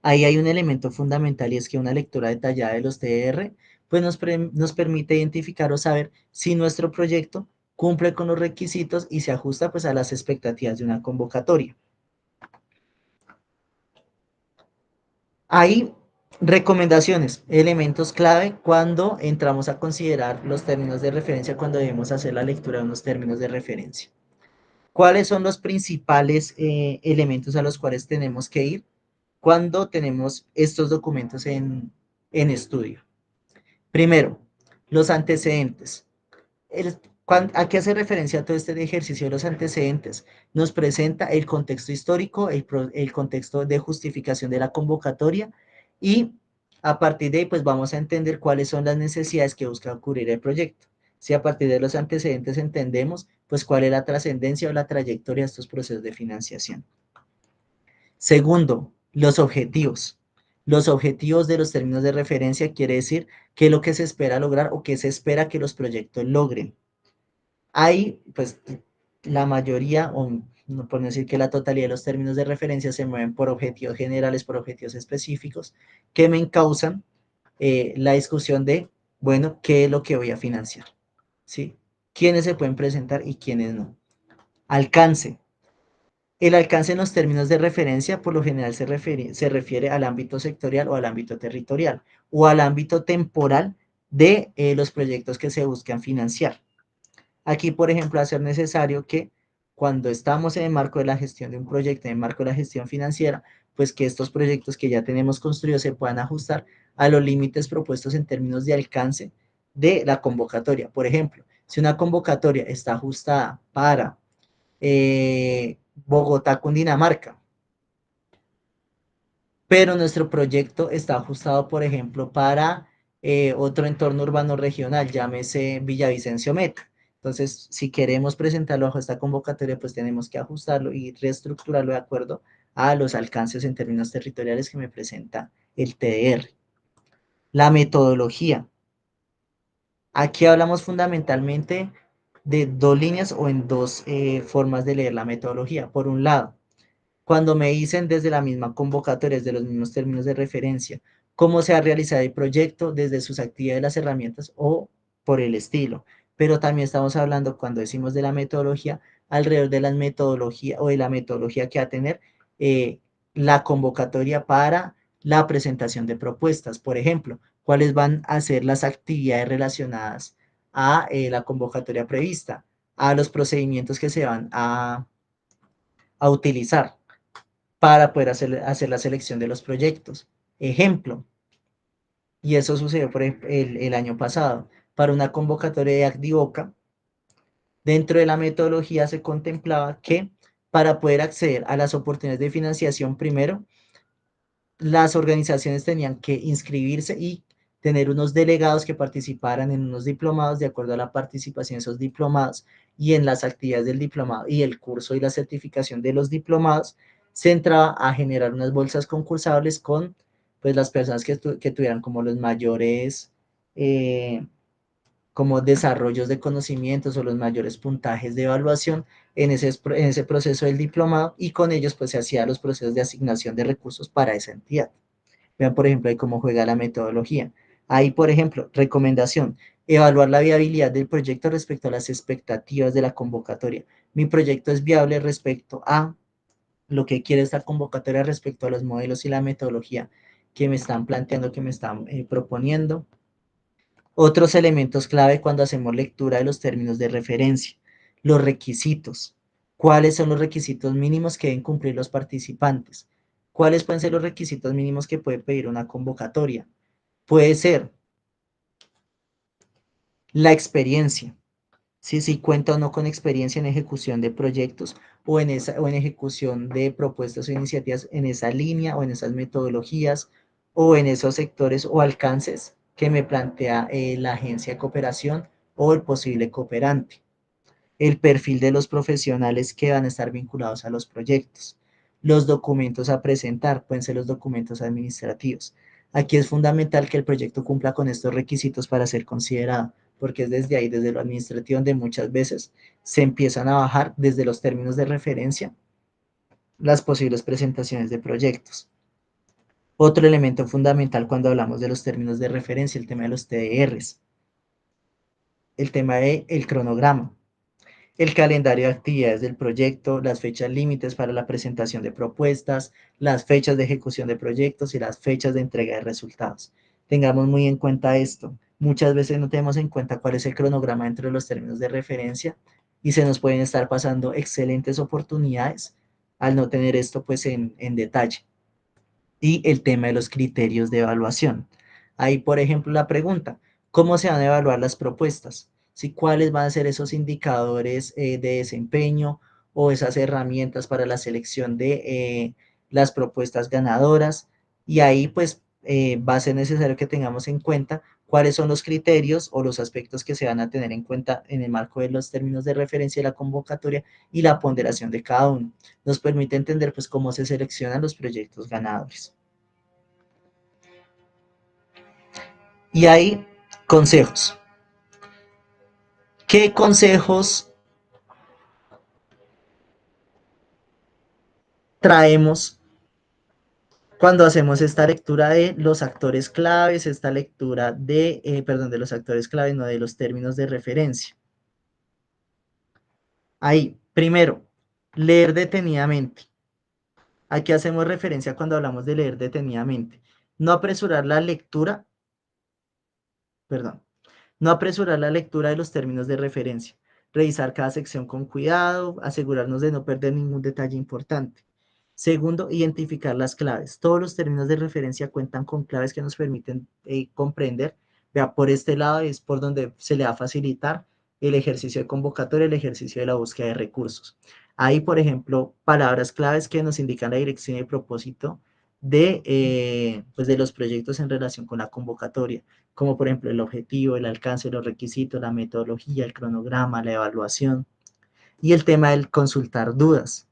Ahí hay un elemento fundamental y es que una lectura detallada de los TR pues nos permite identificar o saber si nuestro proyecto cumple con los requisitos y se ajusta pues a las expectativas de una convocatoria. Hay recomendaciones, elementos clave cuando entramos a considerar los términos de referencia, cuando debemos hacer la lectura de unos términos de referencia. ¿Cuáles son los principales elementos a los cuales tenemos que ir cuando tenemos estos documentos en estudio? Primero, los antecedentes. ¿A qué hace referencia todo este ejercicio de los antecedentes? Nos presenta el contexto histórico, el contexto de justificación de la convocatoria y a partir de ahí pues vamos a entender cuáles son las necesidades que busca cubrir el proyecto. Si a partir de los antecedentes entendemos pues cuál es la trascendencia o la trayectoria de estos procesos de financiación. Segundo, los objetivos. Los objetivos de los términos de referencia quiere decir qué es lo que se espera lograr o qué se espera que los proyectos logren. Hay, pues, la mayoría, o no por no decir que la totalidad de los términos de referencia se mueven por objetivos generales, por objetivos específicos, que me encausan la discusión de, bueno, ¿qué es lo que voy a financiar? ¿Sí? ¿Quiénes se pueden presentar y quiénes no? Alcance. El alcance en los términos de referencia por lo general se refiere al ámbito sectorial o al ámbito territorial o al ámbito temporal de los proyectos que se buscan financiar. Aquí, por ejemplo, va a ser necesario que cuando estamos en el marco de la gestión de un proyecto, en el marco de la gestión financiera, pues que estos proyectos que ya tenemos construidos se puedan ajustar a los límites propuestos en términos de alcance de la convocatoria. Por ejemplo, si una convocatoria está ajustada para Bogotá, Cundinamarca, pero nuestro proyecto está ajustado, por ejemplo, para otro entorno urbano regional, llámese Villavicencio Meta. Entonces, si queremos presentarlo bajo esta convocatoria, pues tenemos que ajustarlo y reestructurarlo de acuerdo a los alcances en términos territoriales que me presenta el TDR. La metodología. Aquí hablamos fundamentalmente de dos líneas o en dos formas de leer la metodología. Por un lado, cuando me dicen desde la misma convocatoria, desde los mismos términos de referencia, cómo se ha realizado el proyecto, desde sus actividades, las herramientas o por el estilo. Pero también estamos hablando, cuando decimos de la metodología, alrededor de la metodología o de la metodología que va a tener la convocatoria para la presentación de propuestas. Por ejemplo, cuáles van a ser las actividades relacionadas a la convocatoria prevista, a los procedimientos que se van a utilizar para poder hacer la selección de los proyectos. Ejemplo, y eso sucedió por el año pasado, para una convocatoria de Acdivoca, dentro de la metodología se contemplaba que para poder acceder a las oportunidades de financiación, primero, las organizaciones tenían que inscribirse y tener unos delegados que participaran en unos diplomados de acuerdo a la participación de esos diplomados y en las actividades del diplomado y el curso y la certificación de los diplomados, se entraba a generar unas bolsas concursables con pues las personas que tuvieran como los mayores como desarrollos de conocimientos o los mayores puntajes de evaluación en ese proceso del diplomado y con ellos pues se hacían los procesos de asignación de recursos para esa entidad. Vean, por ejemplo, ahí cómo juega la metodología. Ahí, por ejemplo, recomendación, evaluar la viabilidad del proyecto respecto a las expectativas de la convocatoria. Mi proyecto es viable respecto a lo que quiere esta convocatoria respecto a los modelos y la metodología que me están planteando, que me están proponiendo. Otros elementos clave cuando hacemos lectura de los términos de referencia. Los requisitos. ¿Cuáles son los requisitos mínimos que deben cumplir los participantes? ¿Cuáles pueden ser los requisitos mínimos que puede pedir una convocatoria? Puede ser la experiencia, si cuenta o no con experiencia en ejecución de proyectos o en ejecución de propuestas o iniciativas en esa línea o en esas metodologías o en esos sectores o alcances que me plantea la agencia de cooperación o el posible cooperante. El perfil de los profesionales que van a estar vinculados a los proyectos. Los documentos a presentar, pueden ser los documentos administrativos. Aquí es fundamental que el proyecto cumpla con estos requisitos para ser considerado, porque es desde ahí, desde lo administrativo, donde muchas veces se empiezan a bajar desde los términos de referencia las posibles presentaciones de proyectos. Otro elemento fundamental cuando hablamos de los términos de referencia, el tema de los TDRs, el tema del cronograma, el calendario de actividades del proyecto, las fechas límites para la presentación de propuestas, las fechas de ejecución de proyectos y las fechas de entrega de resultados. Tengamos muy en cuenta esto. Muchas veces no tenemos en cuenta cuál es el cronograma dentro de los términos de referencia y se nos pueden estar pasando excelentes oportunidades al no tener esto pues en detalle. Y el tema de los criterios de evaluación. Ahí, por ejemplo, la pregunta, ¿cómo se van a evaluar las propuestas? ¿Sí? ¿Cuáles van a ser esos indicadores de desempeño o esas herramientas para la selección de las propuestas ganadoras? Y ahí, pues, va a ser necesario que tengamos en cuenta cuáles son los criterios o los aspectos que se van a tener en cuenta en el marco de los términos de referencia de la convocatoria y la ponderación de cada uno. Nos permite entender, pues, cómo se seleccionan los proyectos ganadores. Y hay consejos. ¿Qué consejos traemos cuando hacemos esta lectura de los actores claves, esta lectura de, perdón, de los actores claves, no de los términos de referencia? Ahí, primero, leer detenidamente. ¿A qué hacemos referencia cuando hablamos de leer detenidamente? No apresurar la lectura, perdón, no apresurar la lectura de los términos de referencia. Revisar cada sección con cuidado, asegurarnos de no perder ningún detalle importante. Segundo, identificar las claves. Todos los términos de referencia cuentan con claves que nos permiten comprender. Vea, por este lado es por donde se le va a facilitar el ejercicio de convocatoria, el ejercicio de la búsqueda de recursos. Hay, por ejemplo, palabras claves que nos indican la dirección y el propósito pues de los proyectos en relación con la convocatoria, como por ejemplo el objetivo, el alcance, los requisitos, la metodología, el cronograma, la evaluación y el tema del consultar dudas.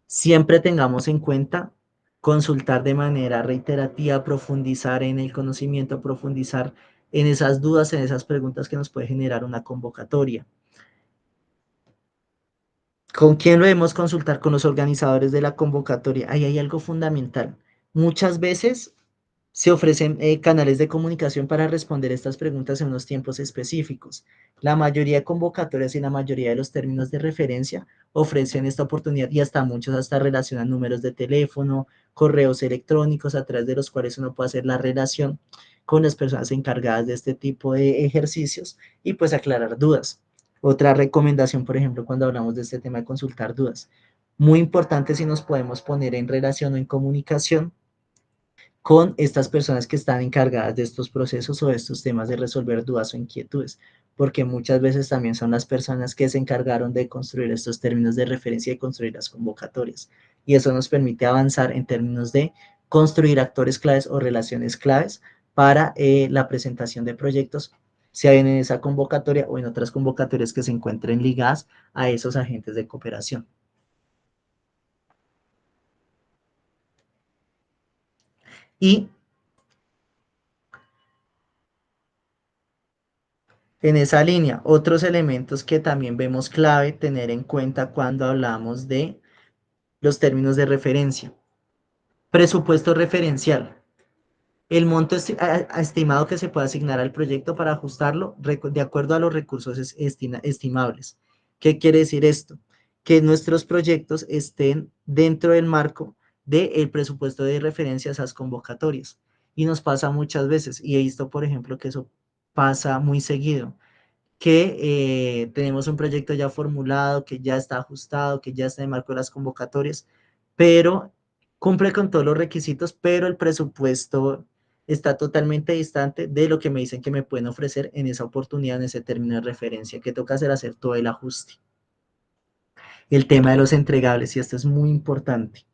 Siempre tengamos en cuenta consultar de manera reiterativa, profundizar en el conocimiento, profundizar en esas dudas, en esas preguntas que nos puede generar una convocatoria. ¿Con quién lo debemos consultar? Con los organizadores de la convocatoria. Ahí hay algo fundamental. Muchas veces se ofrecen canales de comunicación para responder estas preguntas en unos tiempos específicos. La mayoría de convocatorias y la mayoría de los términos de referencia ofrecen esta oportunidad y hasta muchos hasta relacionan números de teléfono, correos electrónicos a través de los cuales uno puede hacer la relación con las personas encargadas de este tipo de ejercicios y pues aclarar dudas. Otra recomendación, por ejemplo, cuando hablamos de este tema de consultar dudas, muy importante si nos podemos poner en relación o en comunicación con estas personas que están encargadas de estos procesos o de estos temas de resolver dudas o inquietudes, porque muchas veces también son las personas que se encargaron de construir estos términos de referencia y construir las convocatorias. Y eso nos permite avanzar en términos de construir actores claves o relaciones claves para la presentación de proyectos, sea bien en esa convocatoria o en otras convocatorias que se encuentren ligadas a esos agentes de cooperación. Y en esa línea, otros elementos que también vemos clave tener en cuenta cuando hablamos de los términos de referencia. Presupuesto referencial. El monto estimado que se puede asignar al proyecto para ajustarlo de acuerdo a los recursos estimables. ¿Qué quiere decir esto? Que nuestros proyectos estén dentro del marco del presupuesto de referencia a esas convocatorias. Y nos pasa muchas veces, y he visto, por ejemplo, que eso pasa muy seguido que tenemos un proyecto ya formulado, que ya está ajustado, que ya está en el marco de las convocatorias, pero cumple con todos los requisitos, pero el presupuesto está totalmente distante de lo que me dicen que me pueden ofrecer en esa oportunidad, en ese término de referencia, que toca hacer todo el ajuste. El tema de los entregables, y esto es muy importante,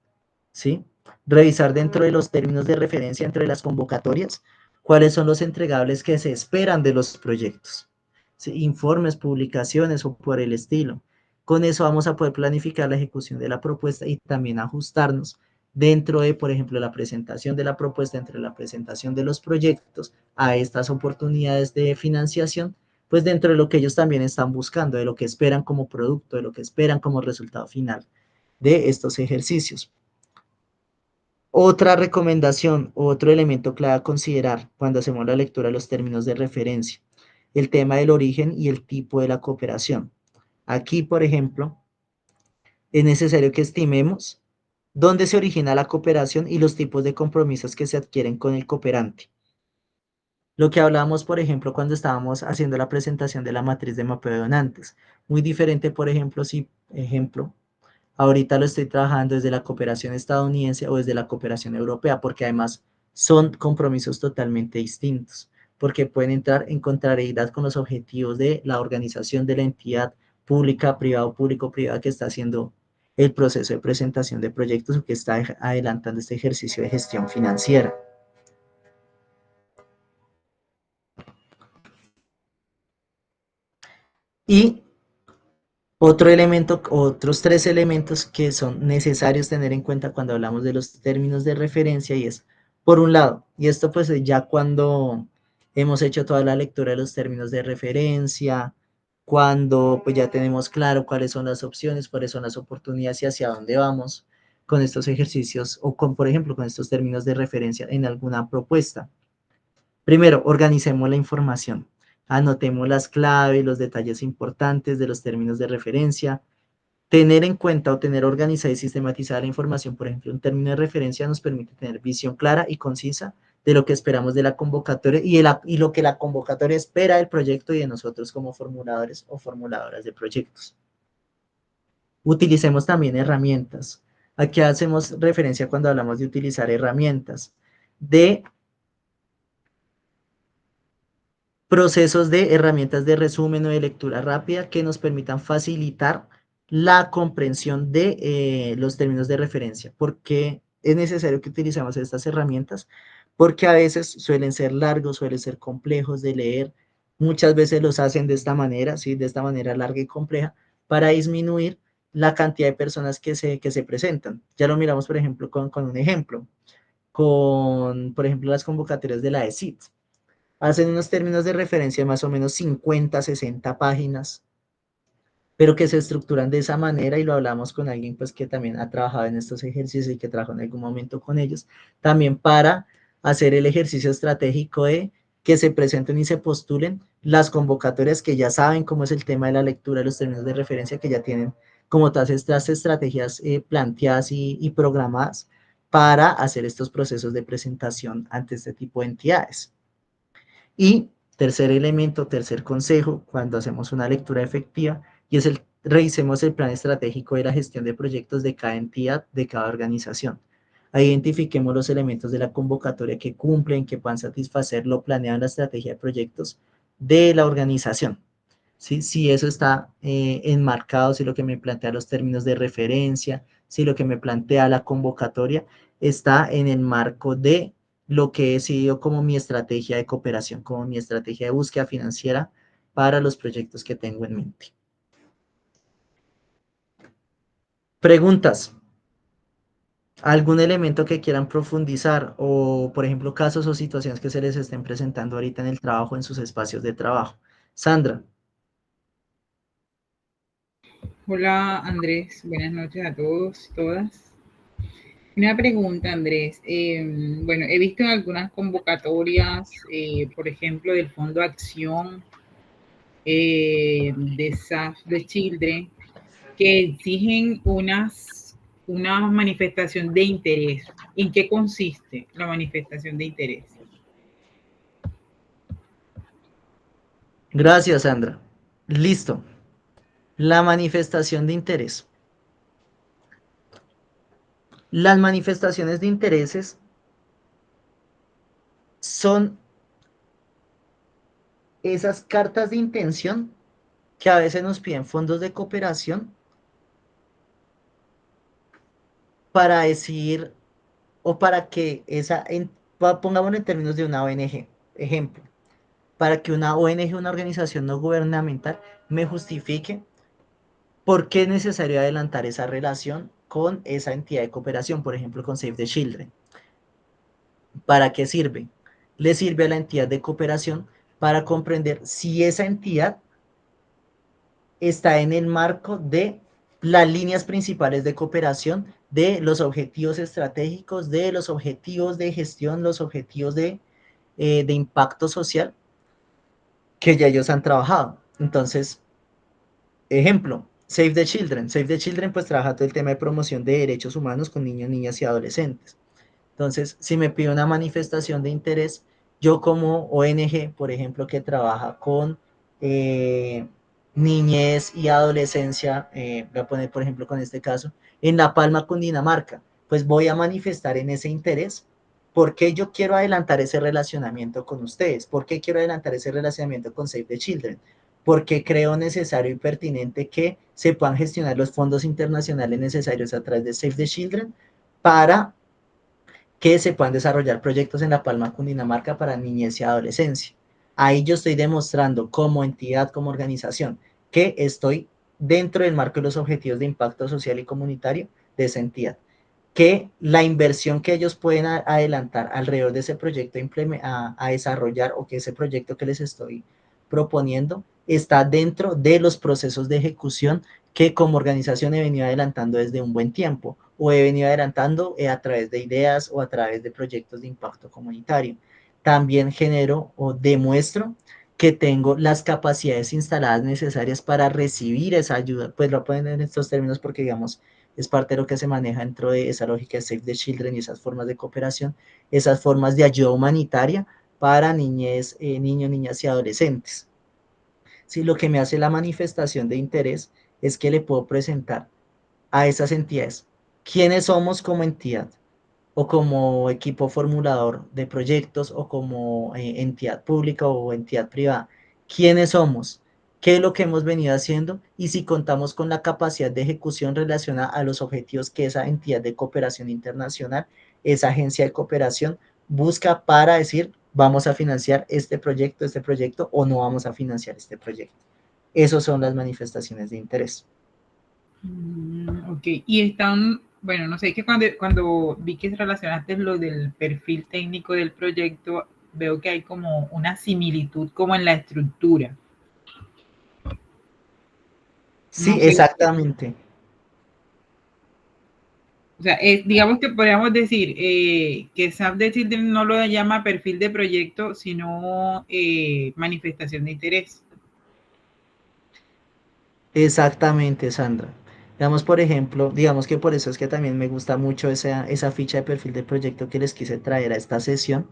¿sí? Revisar dentro de los términos de referencia entre las convocatorias, cuáles son los entregables que se esperan de los proyectos. ¿Sí? Informes, publicaciones o por el estilo. Con eso vamos a poder planificar la ejecución de la propuesta y también ajustarnos dentro de, por ejemplo, la presentación de la propuesta, entre la presentación de los proyectos a estas oportunidades de financiación, pues dentro de lo que ellos también están buscando, de lo que esperan como producto, de lo que esperan como resultado final de estos ejercicios. Otra recomendación, otro elemento clave a considerar cuando hacemos la lectura de los términos de referencia, el tema del origen y el tipo de la cooperación. Aquí, por ejemplo, es necesario que estimemos dónde se origina la cooperación y los tipos de compromisos que se adquieren con el cooperante. Lo que hablábamos, por ejemplo, cuando estábamos haciendo la presentación de la matriz de mapeo de donantes. Muy diferente, por ejemplo, si, ejemplo, ahorita lo estoy trabajando desde la cooperación estadounidense o desde la cooperación europea, porque además son compromisos totalmente distintos, porque pueden entrar en contrariedad con los objetivos de la organización de la entidad pública, privado, público, privada que está haciendo el proceso de presentación de proyectos o que está adelantando este ejercicio de gestión financiera. Y otro elemento, otros tres elementos que son necesarios tener en cuenta cuando hablamos de los términos de referencia y es, por un lado, y esto pues ya cuando hemos hecho toda la lectura de los términos de referencia, cuando pues ya tenemos claro cuáles son las opciones, cuáles son las oportunidades y hacia dónde vamos con estos ejercicios o con, por ejemplo, con estos términos de referencia en alguna propuesta. Primero, organicemos la información. Anotemos las claves, los detalles importantes de los términos de referencia. Tener en cuenta o tener organizada y sistematizada la información, por ejemplo, un término de referencia nos permite tener visión clara y concisa de lo que esperamos de la convocatoria y lo que la convocatoria espera del proyecto y de nosotros como formuladores o formuladoras de proyectos. Utilicemos también herramientas. Aquí hacemos referencia cuando hablamos de utilizar herramientas de procesos de herramientas de resumen o de lectura rápida que nos permitan facilitar la comprensión de los términos de referencia. ¿Por qué es necesario que utilicemos estas herramientas? Porque a veces suelen ser largos, suelen ser complejos de leer. Muchas veces los hacen de esta manera, ¿sí? De esta manera larga y compleja, para disminuir la cantidad de personas que se presentan. Ya lo miramos, por ejemplo, con un ejemplo, con, por ejemplo, las convocatorias de la ESIT hacen unos términos de referencia de más o menos 50, 60 páginas, pero que se estructuran de esa manera y lo hablamos con alguien pues que también ha trabajado en estos ejercicios y que trabajó en algún momento con ellos, también para hacer el ejercicio estratégico de que se presenten y se postulen las convocatorias que ya saben cómo es el tema de la lectura de los términos de referencia, que ya tienen como todas estas estrategias planteadas y programadas para hacer estos procesos de presentación ante este tipo de entidades. Y tercer elemento, tercer consejo, cuando hacemos una lectura efectiva, y es el revisemos el plan estratégico de la gestión de proyectos de cada entidad, de cada organización. Ahí identifiquemos los elementos de la convocatoria que cumplen, que puedan satisfacer lo planeado en la estrategia de proyectos de la organización. ¿Sí? Si eso está enmarcado, si lo que me plantea los términos de referencia, si lo que me plantea la convocatoria está en el marco de lo que he decidido como mi estrategia de cooperación, como mi estrategia de búsqueda financiera para los proyectos que tengo en mente. Preguntas. ¿Algún elemento que quieran profundizar o, por ejemplo, casos o situaciones que se les estén presentando ahorita en el trabajo, en sus espacios de trabajo? Sandra.
Hola Andrés, buenas noches a todos y todas. Una pregunta, Andrés. Bueno, he visto en algunas convocatorias, por ejemplo, del Fondo Acción de SAF de Children, que exigen una manifestación de interés. ¿En qué consiste la manifestación de interés?
Gracias, Sandra. Listo. La manifestación de interés. Las manifestaciones de intereses son esas cartas de intención que a veces nos piden fondos de cooperación para decir o para que pongámoslo en términos de una ONG, ejemplo, para que una ONG, una organización no gubernamental, me justifique por qué es necesario adelantar esa relación con esa entidad de cooperación, por ejemplo, con Save the Children. ¿Para qué sirve? Le sirve a la entidad de cooperación para comprender si esa entidad está en el marco de las líneas principales de cooperación, de los objetivos estratégicos, de los objetivos de gestión, los objetivos de impacto social que ya ellos han trabajado. Entonces, ejemplo, Save the Children. Save the Children pues trabaja todo el tema de promoción de derechos humanos con niños, niñas y adolescentes. Entonces, si me pide una manifestación de interés, yo como ONG, por ejemplo, que trabaja con eh, niñez y adolescencia, voy a poner, por ejemplo, con este caso, en La Palma, Cundinamarca, pues voy a manifestar en ese interés. ¿Por qué yo quiero adelantar ese relacionamiento con ustedes? ¿Por qué quiero adelantar ese relacionamiento con Save the Children? Porque creo necesario y pertinente que se puedan gestionar los fondos internacionales necesarios a través de Save the Children para que se puedan desarrollar proyectos en La Palma, Cundinamarca para niñez y adolescencia. Ahí yo estoy demostrando como entidad, como organización, que estoy dentro del marco de los objetivos de impacto social y comunitario de esa entidad, que la inversión que ellos pueden adelantar alrededor de ese proyecto a desarrollar, o que ese proyecto que les estoy proponiendo está dentro de los procesos de ejecución que como organización he venido adelantando desde un buen tiempo, o he venido adelantando a través de ideas o a través de proyectos de impacto comunitario. También genero o demuestro que tengo las capacidades instaladas necesarias para recibir esa ayuda. Pues lo ponen en estos términos porque, digamos, es parte de lo que se maneja dentro de esa lógica de Save the Children y esas formas de cooperación, esas formas de ayuda humanitaria para niñez, niños, niñas y adolescentes. Si lo que me hace la manifestación de interés es que le puedo presentar a esas entidades quiénes somos como entidad, o como equipo formulador de proyectos, o como entidad pública o entidad privada. ¿Quiénes somos? ¿Qué es lo que hemos venido haciendo? Y si contamos con la capacidad de ejecución relacionada a los objetivos que esa entidad de cooperación internacional, esa agencia de cooperación, busca para decir, vamos a financiar este proyecto, o no vamos a financiar este proyecto. Esas son las manifestaciones de interés.
Ok, y están, bueno, no sé, es que cuando vi que relacionaste lo del perfil técnico del proyecto, veo que hay como una similitud como en la estructura.
Sí,
No sé,
exactamente.
o sea, digamos que podríamos decir que SAP de Children no lo llama perfil de proyecto, sino manifestación de interés.
Exactamente, Sandra. Digamos, por ejemplo, digamos que por eso es que también me gusta mucho esa ficha de perfil de proyecto que les quise traer a esta sesión,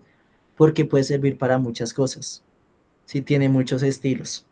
porque puede servir para muchas cosas. Sí, tiene muchos estilos.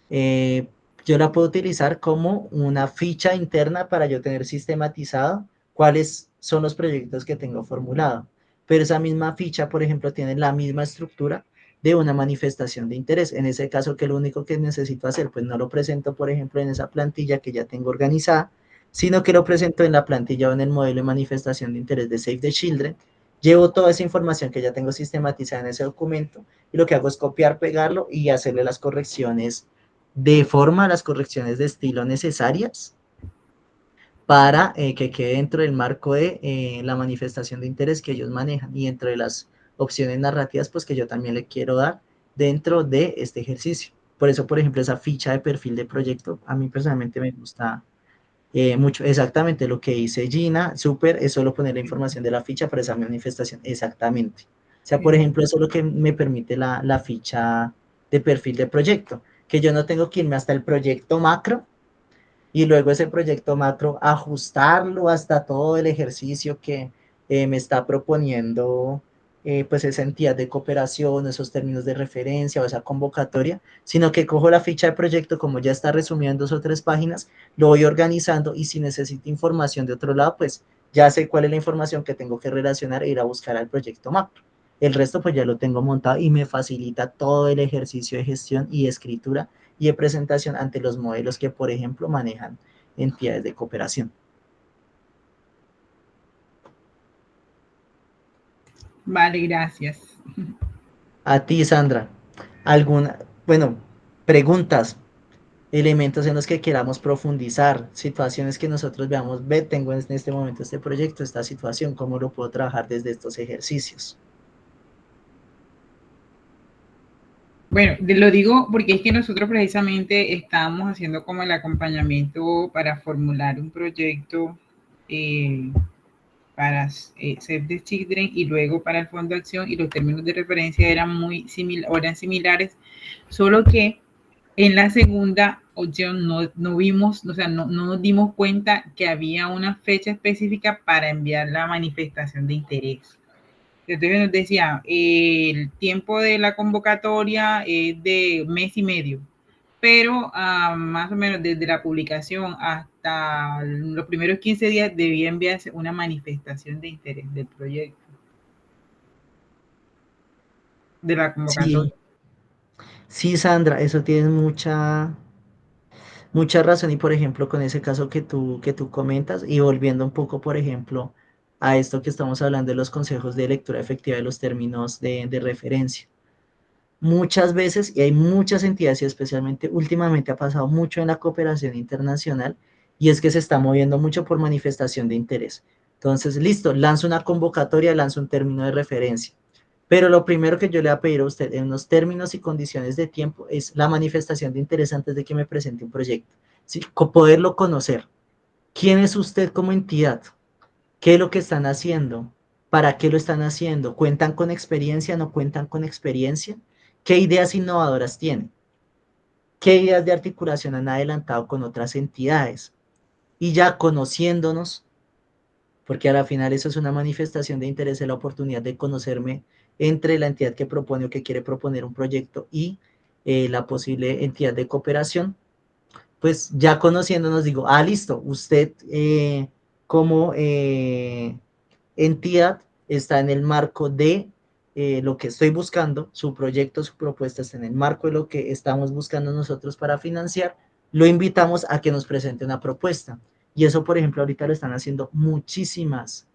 Eh, yo la puedo utilizar como una ficha interna para yo tener sistematizado cuáles son los proyectos que tengo formulado. Pero esa misma ficha, por ejemplo, tiene la misma estructura de una manifestación de interés. En ese caso, que lo único que necesito hacer, pues no lo presento, por ejemplo, en esa plantilla que ya tengo organizada, sino que lo presento en la plantilla o en el modelo de manifestación de interés de Save the Children. Llevo toda esa información que ya tengo sistematizada en ese documento, y lo que hago es copiar, pegarlo y hacerle las correcciones de forma, las correcciones de estilo necesarias para que quede dentro del marco de la manifestación de interés que ellos manejan, y dentro de las opciones narrativas pues que yo también le quiero dar dentro de este ejercicio. Por eso, por ejemplo, esa ficha de perfil de proyecto a mí personalmente me gusta mucho. Exactamente lo que dice Gina, súper, es solo poner la información de la ficha para esa manifestación, exactamente. O sea, por ejemplo, eso es lo que me permite la ficha de perfil de proyecto, que yo no tengo que irme hasta el proyecto macro y luego ese proyecto macro ajustarlo hasta todo el ejercicio que me está proponiendo pues esa entidad de cooperación, esos términos de referencia o esa convocatoria, sino que cojo la ficha de proyecto, como ya está resumida en 2 o 3 páginas, lo voy organizando, y si necesito información de otro lado, pues ya sé cuál es la información que tengo que relacionar e ir a buscar al proyecto macro. El resto pues ya lo tengo montado y me facilita todo el ejercicio de gestión y escritura y de presentación ante los modelos que, por ejemplo, manejan entidades de cooperación.
Vale, gracias.
A ti, Sandra, alguna, bueno, preguntas. elementos en los que queramos profundizar, situaciones que nosotros veamos, ve, tengo en este momento este proyecto, esta situación, cómo lo puedo trabajar desde estos ejercicios.
Bueno, lo digo porque es que nosotros precisamente estamos haciendo como el acompañamiento para formular un proyecto eh, para Save the Children y luego para el Fondo de Acción, y los términos de referencia eran eran similares, solo que en la segunda opción no vimos, o sea, no nos dimos cuenta que había una fecha específica para enviar la manifestación de interés. Entonces nos decía, el tiempo de la convocatoria es de mes y medio, pero más o menos desde la publicación hasta los primeros 15 días debía enviarse una manifestación de interés del proyecto, de la
Sí,
convocatoria.
sí, Sandra, eso tienes mucha razón y por ejemplo con ese caso que tú comentas y volviendo un poco, por ejemplo, a esto que estamos hablando de los consejos de lectura efectiva de los términos de referencia. Muchas veces, y hay muchas entidades, y especialmente últimamente ha pasado mucho en la cooperación internacional, y es que se está moviendo mucho por manifestación de interés. Entonces, listo, lanzo una convocatoria, lanzo un término de referencia. Pero lo primero que yo le voy a pedir a usted en los términos y condiciones de tiempo es la manifestación de interés antes de que me presente un proyecto. ¿Sí? Poderlo conocer. ¿Quién es usted como entidad? ¿Qué es lo que están haciendo? ¿Para qué lo están haciendo? ¿Cuentan con experiencia? ¿No cuentan con experiencia? ¿Qué ideas innovadoras tienen? ¿Qué ideas de articulación han adelantado con otras entidades? Y ya conociéndonos, porque a la final eso es una manifestación de interés, la oportunidad de conocerme entre la entidad que propone o que quiere proponer un proyecto y la posible entidad de cooperación, pues ya conociéndonos digo, ah, listo, usted como entidad está en el marco de lo que estoy buscando, su proyecto, su propuesta está en el marco de lo que estamos buscando nosotros para financiar, lo invitamos a que nos presente una propuesta. Y eso, por ejemplo, ahorita lo están haciendo muchísimas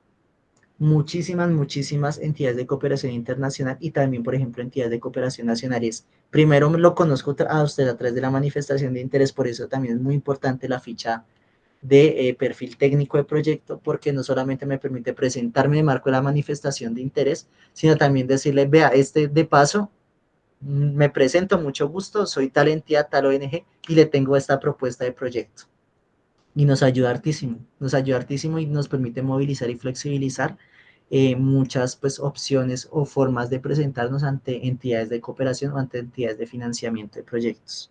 entidades de cooperación internacional y también, por ejemplo, entidades de cooperación nacionales. Primero lo conozco a usted a través de la manifestación de interés, por eso también es muy importante la ficha de perfil técnico de proyecto, porque no solamente me permite presentarme de marco de la manifestación de interés, sino también decirle, vea, este de paso, me presento, mucho gusto, soy tal entidad, tal ONG, y le tengo esta propuesta de proyecto. Y nos ayuda hartísimo y nos permite movilizar y flexibilizar muchas pues, opciones o formas de presentarnos ante entidades de cooperación o ante entidades de financiamiento de proyectos.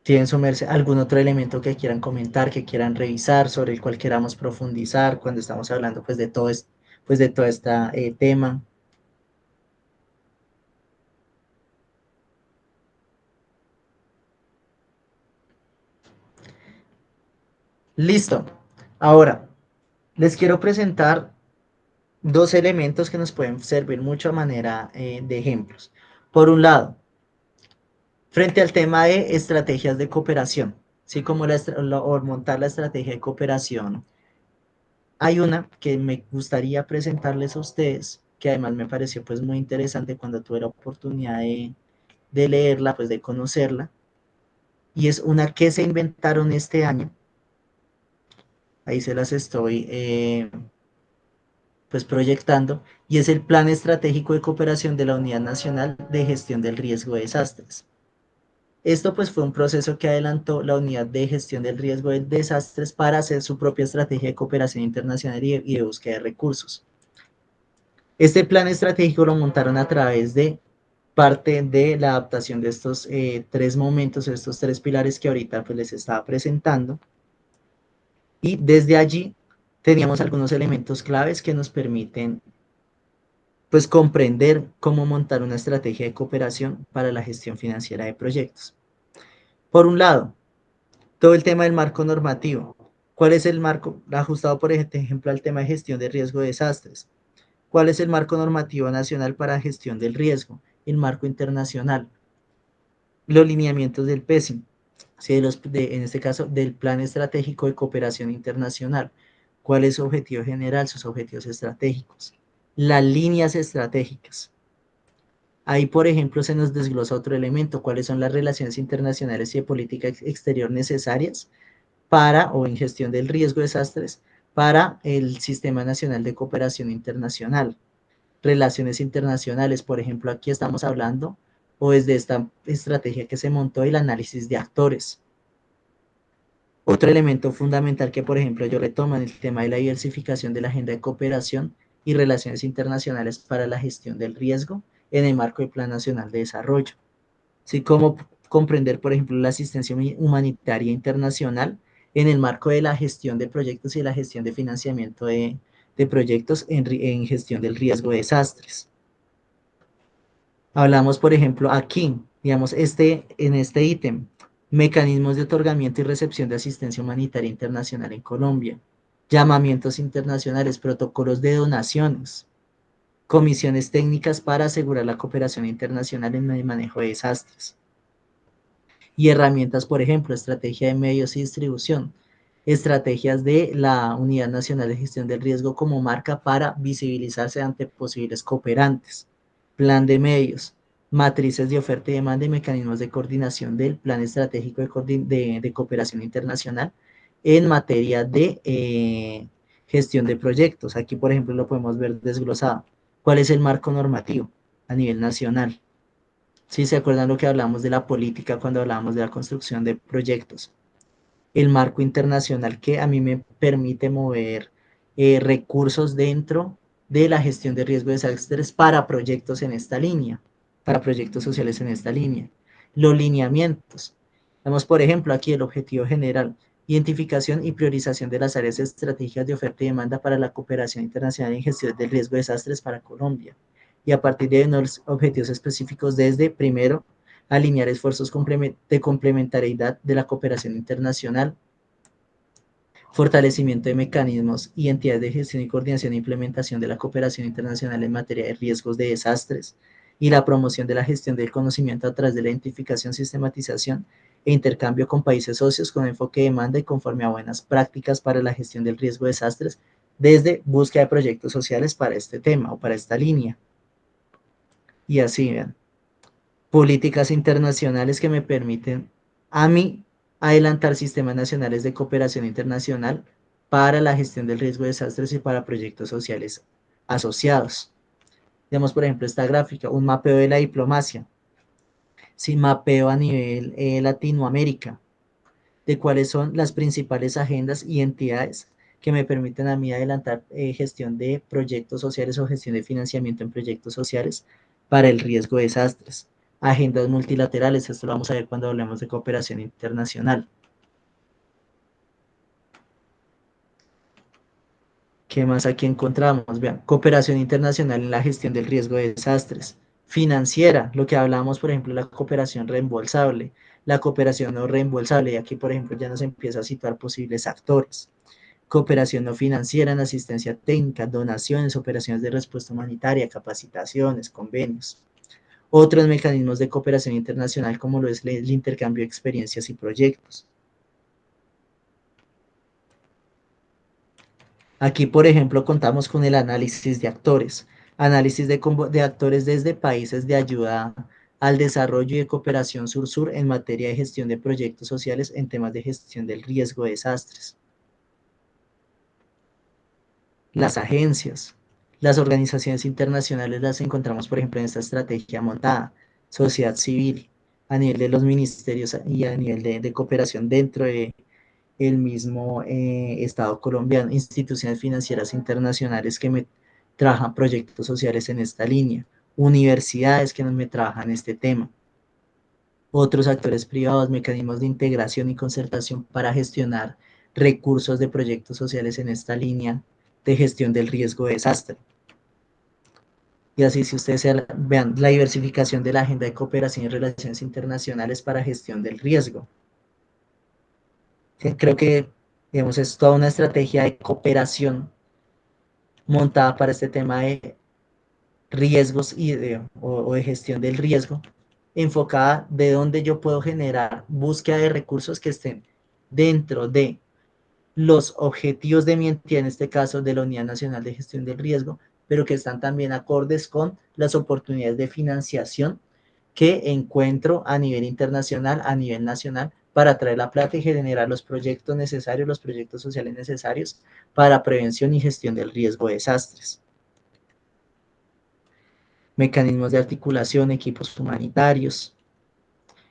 ¿Tienen su merced algún otro elemento que quieran comentar, que quieran revisar, sobre el cual queramos profundizar cuando estamos hablando pues, de todo pues, de todo este tema? Listo. Ahora, les quiero presentar dos elementos que nos pueden servir mucho a manera de ejemplos. Por un lado, frente al tema de estrategias de cooperación, ¿sí? Como o montar la estrategia de cooperación, hay una que me gustaría presentarles a ustedes, que además me pareció pues muy interesante cuando tuve la oportunidad de leerla, pues de conocerla, y es una que se inventaron este año, ahí se las estoy pues proyectando, y es el Plan Estratégico de Cooperación de la Unidad Nacional de Gestión del Riesgo de Desastres. Esto pues fue un proceso que adelantó la Unidad de Gestión del Riesgo de Desastres para hacer su propia estrategia de cooperación internacional y de búsqueda de recursos. Este plan estratégico lo montaron a través de parte de la adaptación de estos tres momentos, estos tres pilares que ahorita pues les estaba presentando. Y desde allí teníamos algunos elementos claves que nos permiten pues comprender cómo montar una estrategia de cooperación para la gestión financiera de proyectos. Por un lado, todo el tema del marco normativo. ¿Cuál es el marco ajustado, por ejemplo, al tema de gestión de riesgo de desastres? ¿Cuál es el marco normativo nacional para gestión del riesgo? El marco internacional. Los lineamientos del PESIM, ¿sí? En este caso, del Plan Estratégico de Cooperación Internacional. ¿Cuál es su objetivo general, sus objetivos estratégicos? Las líneas estratégicas. Ahí, por ejemplo, se nos desglosa otro elemento, cuáles son las relaciones internacionales y de política exterior necesarias para, o en gestión del riesgo de desastres, para el Sistema Nacional de Cooperación Internacional. Relaciones internacionales, por ejemplo, aquí estamos hablando, o desde esta estrategia que se montó, el análisis de actores. Otro elemento fundamental que, por ejemplo, yo retomo en el tema de la diversificación de la agenda de cooperación y relaciones internacionales para la gestión del riesgo en el marco del Plan Nacional de Desarrollo. Así como comprender, por ejemplo, la asistencia humanitaria internacional en el marco de la gestión de proyectos y la gestión de financiamiento de proyectos en gestión del riesgo de desastres. Hablamos, por ejemplo, aquí, digamos, en este ítem, mecanismos de otorgamiento y recepción de asistencia humanitaria internacional en Colombia, llamamientos internacionales, protocolos de donaciones, comisiones técnicas para asegurar la cooperación internacional en el manejo de desastres. Y herramientas, por ejemplo, estrategia de medios y distribución, estrategias de la Unidad Nacional de Gestión del Riesgo como marca para visibilizarse ante posibles cooperantes, plan de medios, matrices de oferta y demanda y mecanismos de coordinación del plan estratégico de cooperación internacional en materia de gestión de proyectos. Aquí, por ejemplo, lo podemos ver desglosado. ¿Cuál es el marco normativo a nivel nacional? Sí, ¿se acuerdan lo que hablamos de la política cuando hablábamos de la construcción de proyectos? El marco internacional que a mí me permite mover recursos dentro de la gestión de riesgo de desastres para proyectos en esta línea, para proyectos sociales en esta línea. Los lineamientos. Vemos, por ejemplo, aquí el objetivo general, identificación y priorización de las áreas estratégicas de oferta y demanda para la cooperación internacional en gestión del riesgo de desastres para Colombia. Y a partir de unos objetivos específicos desde, primero, alinear esfuerzos de complementariedad de la cooperación internacional, fortalecimiento de mecanismos y entidades de gestión y coordinación e implementación de la cooperación internacional en materia de riesgos de desastres y la promoción de la gestión del conocimiento a través de la identificación, sistematización e intercambio con países socios con enfoque de demanda y conforme a buenas prácticas para la gestión del riesgo de desastres desde búsqueda de proyectos sociales para este tema o para esta línea. Y así, vean, políticas internacionales que me permiten a mí adelantar sistemas nacionales de cooperación internacional para la gestión del riesgo de desastres y para proyectos sociales asociados. Vemos, por ejemplo, esta gráfica, un mapeo de la diplomacia, sin mapeo a nivel Latinoamérica, de cuáles son las principales agendas y entidades que me permiten a mí adelantar gestión de proyectos sociales o gestión de financiamiento en proyectos sociales para el riesgo de desastres. Agendas multilaterales, esto lo vamos a ver cuando hablemos de cooperación internacional. ¿Qué más aquí encontramos? Vean, cooperación internacional en la gestión del riesgo de desastres. Financiera, lo que hablábamos, por ejemplo, la cooperación reembolsable, la cooperación no reembolsable, y aquí, por ejemplo, ya nos empieza a situar posibles actores. Cooperación no financiera en asistencia técnica, donaciones, operaciones de respuesta humanitaria, capacitaciones, convenios. Otros mecanismos de cooperación internacional como lo es el intercambio de experiencias y proyectos. Aquí, por ejemplo, contamos con el análisis de actores, análisis de actores desde países de ayuda al desarrollo y de cooperación sur-sur en materia de gestión de proyectos sociales en temas de gestión del riesgo de desastres. Las agencias, las organizaciones internacionales las encontramos, por ejemplo, en esta estrategia montada, sociedad civil, a nivel de los ministerios y a nivel de cooperación dentro de el mismo Estado colombiano, instituciones financieras internacionales que me trabajan proyectos sociales en esta línea, universidades que me trabajan este tema, otros actores privados, mecanismos de integración y concertación para gestionar recursos de proyectos sociales en esta línea de gestión del riesgo de desastre. Y así, si ustedes vean la diversificación de la agenda de cooperación y relaciones internacionales para gestión del riesgo. Sí, creo que, digamos, es toda una estrategia de cooperación montada para este tema de riesgos o de gestión del riesgo, enfocada de donde yo puedo generar búsqueda de recursos que estén dentro de los objetivos de mi entidad, en este caso de la Unidad Nacional de Gestión del Riesgo, pero que están también acordes con las oportunidades de financiación que encuentro a nivel internacional, a nivel nacional, para traer la plata y generar los proyectos necesarios, los proyectos sociales necesarios para prevención y gestión del riesgo de desastres. Mecanismos de articulación, equipos humanitarios,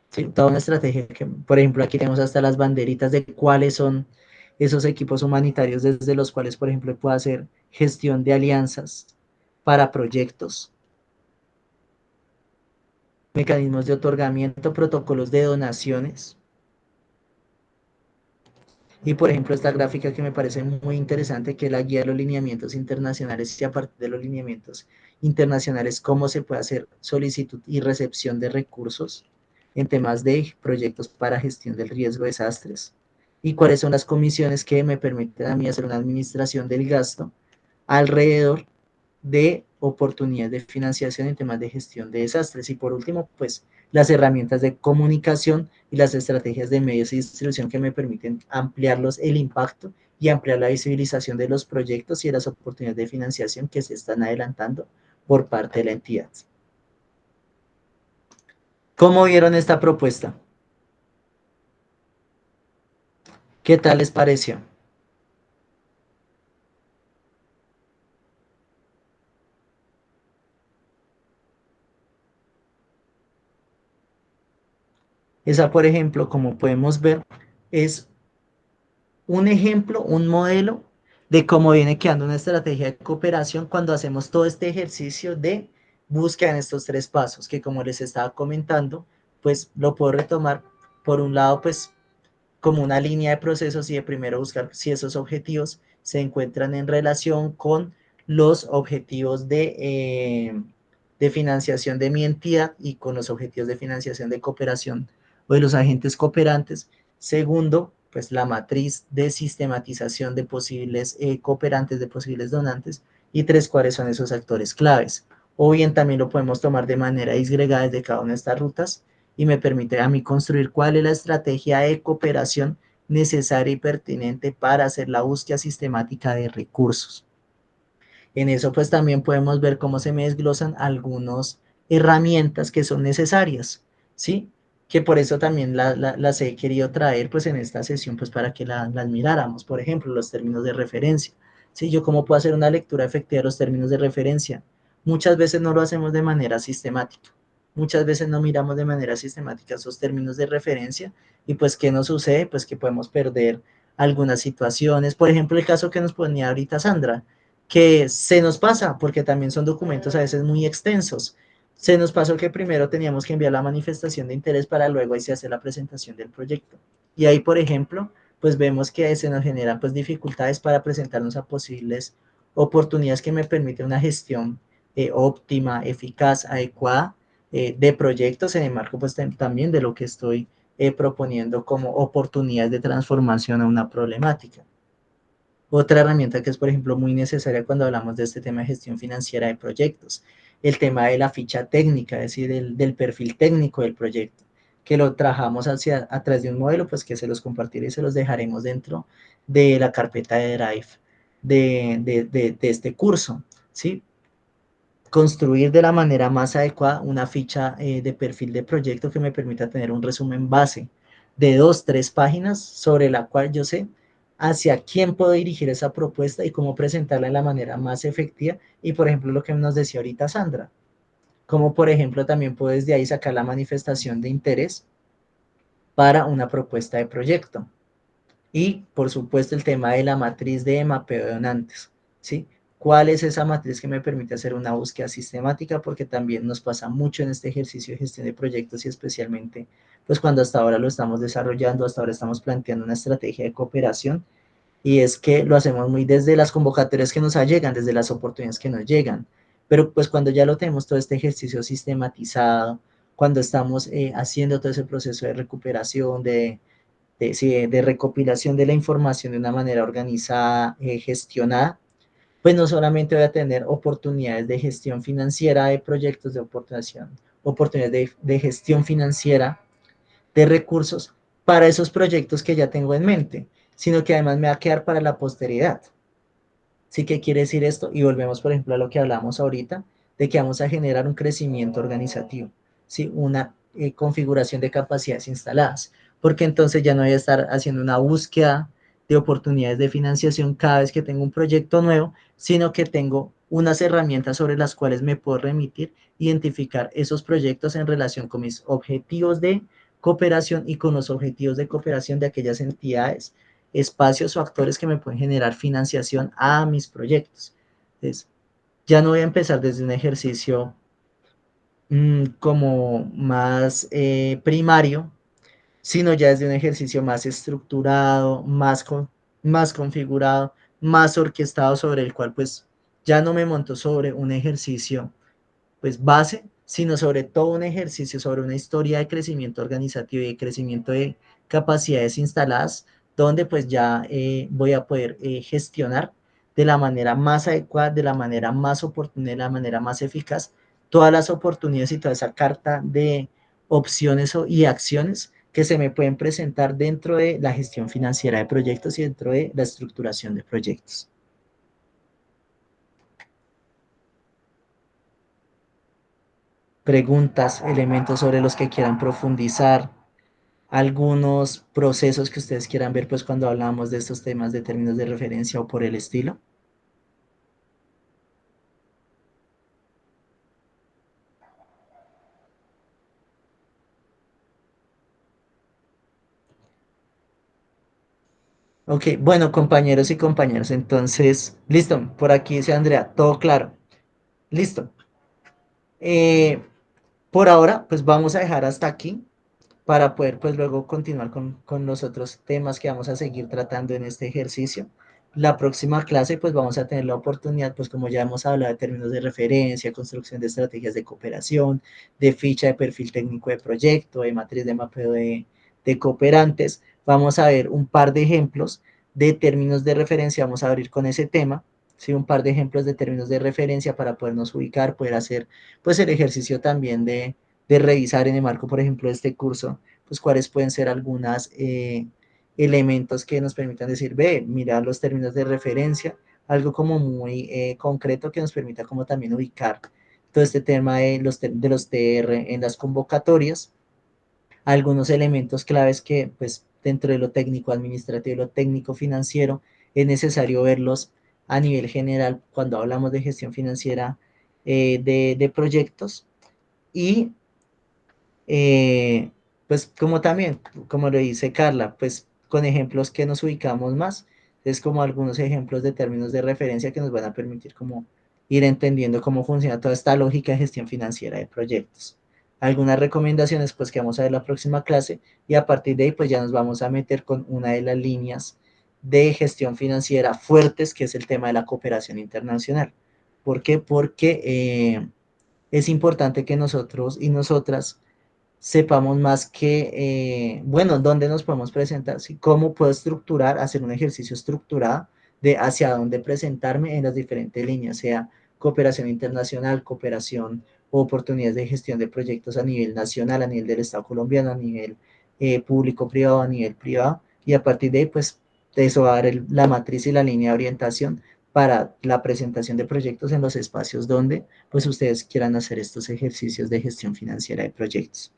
¿sí? Toda una estrategia que, por ejemplo, aquí tenemos hasta las banderitas de cuáles son esos equipos humanitarios desde los cuales, por ejemplo, puedo hacer gestión de alianzas para proyectos, mecanismos de otorgamiento, protocolos de donaciones. Y por ejemplo, esta gráfica que me parece muy interesante, que es la guía de los lineamientos internacionales y a partir de los lineamientos internacionales, cómo se puede hacer solicitud y recepción de recursos en temas de proyectos para gestión del riesgo de desastres y cuáles son las comisiones que me permiten a mí hacer una administración del gasto alrededor de oportunidades de financiación en temas de gestión de desastres. Y por último, pues las herramientas de comunicación y las estrategias de medios y distribución que me permiten ampliarlos el impacto y ampliar la visibilización de los proyectos y de las oportunidades de financiación que se están adelantando por parte de la entidad. ¿Cómo vieron esta propuesta? ¿Qué tal les pareció? Esa, por ejemplo, como podemos ver, es un ejemplo, un modelo de cómo viene quedando una estrategia de cooperación cuando hacemos todo este ejercicio de búsqueda en estos tres pasos, que como les estaba comentando, pues lo puedo retomar por un lado, pues como una línea de procesos y de primero buscar si esos objetivos se encuentran en relación con los objetivos de financiación de mi entidad y con los objetivos de financiación de cooperación o de los agentes cooperantes. Segundo, pues la matriz de sistematización de posibles cooperantes, de posibles donantes. Y tres, cuáles son esos actores claves. O bien también lo podemos tomar de manera disgregada desde cada una de estas rutas y me permite a mí construir cuál es la estrategia de cooperación necesaria y pertinente para hacer la búsqueda sistemática de recursos. En eso pues también podemos ver cómo se me desglosan algunas herramientas que son necesarias, ¿sí? Que por eso también las he querido traer pues en esta sesión pues para que las miráramos. Por ejemplo, los términos de referencia. ¿Sí? Yo cómo puedo hacer una lectura efectiva de los términos de referencia. Muchas veces no lo hacemos de manera sistemática. Muchas veces no miramos de manera sistemática esos términos de referencia y pues ¿qué nos sucede? Pues que podemos perder algunas situaciones. Por ejemplo, el caso que nos ponía ahorita Sandra, que se nos pasa, porque también son documentos a veces muy extensos. Se nos pasó que primero teníamos que enviar la manifestación de interés para luego ahí se hace la presentación del proyecto. Y ahí, por ejemplo, pues vemos que se nos generan pues dificultades para presentarnos a posibles oportunidades que me permiten una gestión óptima, eficaz, adecuada de proyectos en el marco pues también de lo que estoy proponiendo como oportunidades de transformación a una problemática. Otra herramienta que es, por ejemplo, muy necesaria cuando hablamos de este tema de gestión financiera de proyectos, el tema de la ficha técnica, es decir, del perfil técnico del proyecto, que lo trabajamos a través de un modelo, pues que se los compartiré y se los dejaremos dentro de la carpeta de Drive de este curso, ¿sí? Construir de la manera más adecuada una ficha de perfil de proyecto que me permita tener un resumen base de 2, 3 páginas sobre la cual yo sé hacia quién puedo dirigir esa propuesta y cómo presentarla de la manera más efectiva. Y por ejemplo, lo que nos decía ahorita Sandra, como por ejemplo también puedo desde ahí sacar la manifestación de interés para una propuesta de proyecto. Y por supuesto el tema de la matriz de mapeo de donantes, ¿sí? ¿Cuál es esa matriz que me permite hacer una búsqueda sistemática? Porque también nos pasa mucho en este ejercicio de gestión de proyectos y especialmente pues cuando hasta ahora lo estamos desarrollando, hasta ahora estamos planteando una estrategia de cooperación y es que lo hacemos muy desde las convocatorias que nos llegan, desde las oportunidades que nos llegan, pero pues cuando ya lo tenemos todo este ejercicio sistematizado, cuando estamos haciendo todo ese proceso de recuperación, sí, de recopilación de la información de una manera organizada, gestionada, pues no solamente voy a tener oportunidades de gestión financiera de proyectos, oportunidades de gestión financiera de recursos para esos proyectos que ya tengo en mente, sino que además me va a quedar para la posteridad. ¿Sí? ¿Qué quiere decir esto? Y volvemos, por ejemplo, a lo que hablamos ahorita, de que vamos a generar un crecimiento organizativo, ¿sí? Una configuración de capacidades instaladas, porque entonces ya no voy a estar haciendo una búsqueda de oportunidades de financiación cada vez que tengo un proyecto nuevo, sino que tengo unas herramientas sobre las cuales me puedo remitir, identificar esos proyectos en relación con mis objetivos de cooperación y con los objetivos de cooperación de aquellas entidades, espacios o actores que me pueden generar financiación a mis proyectos. Entonces, ya no voy a empezar desde un ejercicio como más primario, sino ya desde un ejercicio más estructurado, más configurado, más orquestado, sobre el cual pues ya no me monto sobre un ejercicio pues base, sino sobre todo un ejercicio, sobre una historia de crecimiento organizativo y de crecimiento de capacidades instaladas, donde pues ya voy a poder gestionar de la manera más adecuada, de la manera más oportuna, de la manera más eficaz, todas las oportunidades y toda esa carta de opciones y acciones que se me pueden presentar dentro de la gestión financiera de proyectos y dentro de la estructuración de proyectos. Preguntas, elementos sobre los que quieran profundizar, algunos procesos que ustedes quieran ver pues cuando hablamos de estos temas de términos de referencia o por el estilo. Ok, bueno, compañeros y compañeras, entonces, listo, por aquí dice Andrea, todo claro, listo. Eh, por ahora, pues vamos a dejar hasta aquí para poder pues luego continuar con los otros temas que vamos a seguir tratando en este ejercicio. La próxima clase pues vamos a tener la oportunidad, pues como ya hemos hablado de términos de referencia, construcción de estrategias de cooperación, de ficha de perfil técnico de proyecto, de matriz de mapeo de cooperantes, vamos a ver un par de ejemplos de términos de referencia, vamos a abrir con ese tema, ¿sí? Un par de ejemplos de términos de referencia para podernos ubicar, poder hacer pues el ejercicio también de revisar en el marco, por ejemplo, de este curso, pues cuáles pueden ser algunos elementos que nos permitan decir, ve, mira los términos de referencia, algo como muy concreto que nos permita como también ubicar todo este tema de los TR en las convocatorias, algunos elementos claves que pues dentro de lo técnico administrativo y lo técnico financiero es necesario verlos a nivel general cuando hablamos de gestión financiera de proyectos y pues como también, como lo dice Carla, pues con ejemplos que nos ubicamos más, es como algunos ejemplos de términos de referencia que nos van a permitir como ir entendiendo cómo funciona toda esta lógica de gestión financiera de proyectos. Algunas recomendaciones pues que vamos a ver la próxima clase y a partir de ahí pues ya nos vamos a meter con una de las líneas de gestión financiera fuertes que es el tema de la cooperación internacional. ¿Por qué? Porque es importante que nosotros y nosotras sepamos más que, bueno, dónde nos podemos presentar, ¿sí? Cómo puedo estructurar, hacer un ejercicio estructurado de hacia dónde presentarme en las diferentes líneas, sea cooperación internacional, cooperación o oportunidades de gestión de proyectos a nivel nacional, a nivel del Estado colombiano, a nivel público-privado, a nivel privado, y a partir de ahí, pues, de eso va a dar la matriz y la línea de orientación para la presentación de proyectos en los espacios donde, pues, ustedes quieran hacer estos ejercicios de gestión financiera de proyectos.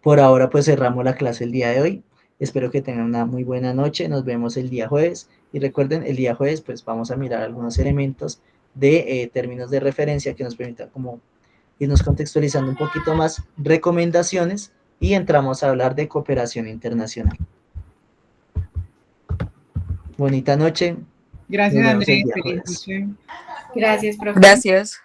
Por ahora pues cerramos la clase el día de hoy. Espero que tengan una muy buena noche. Nos vemos el día jueves. Y recuerden, el día jueves pues vamos a mirar algunos elementos de términos de referencia que nos permitan como irnos contextualizando un poquito más, recomendaciones y entramos a hablar de cooperación internacional. Bonita noche. Nos
Gracias,
vemos el
Andrés.
día
Feliz
jueves.
noche.
Gracias, profe.
Gracias.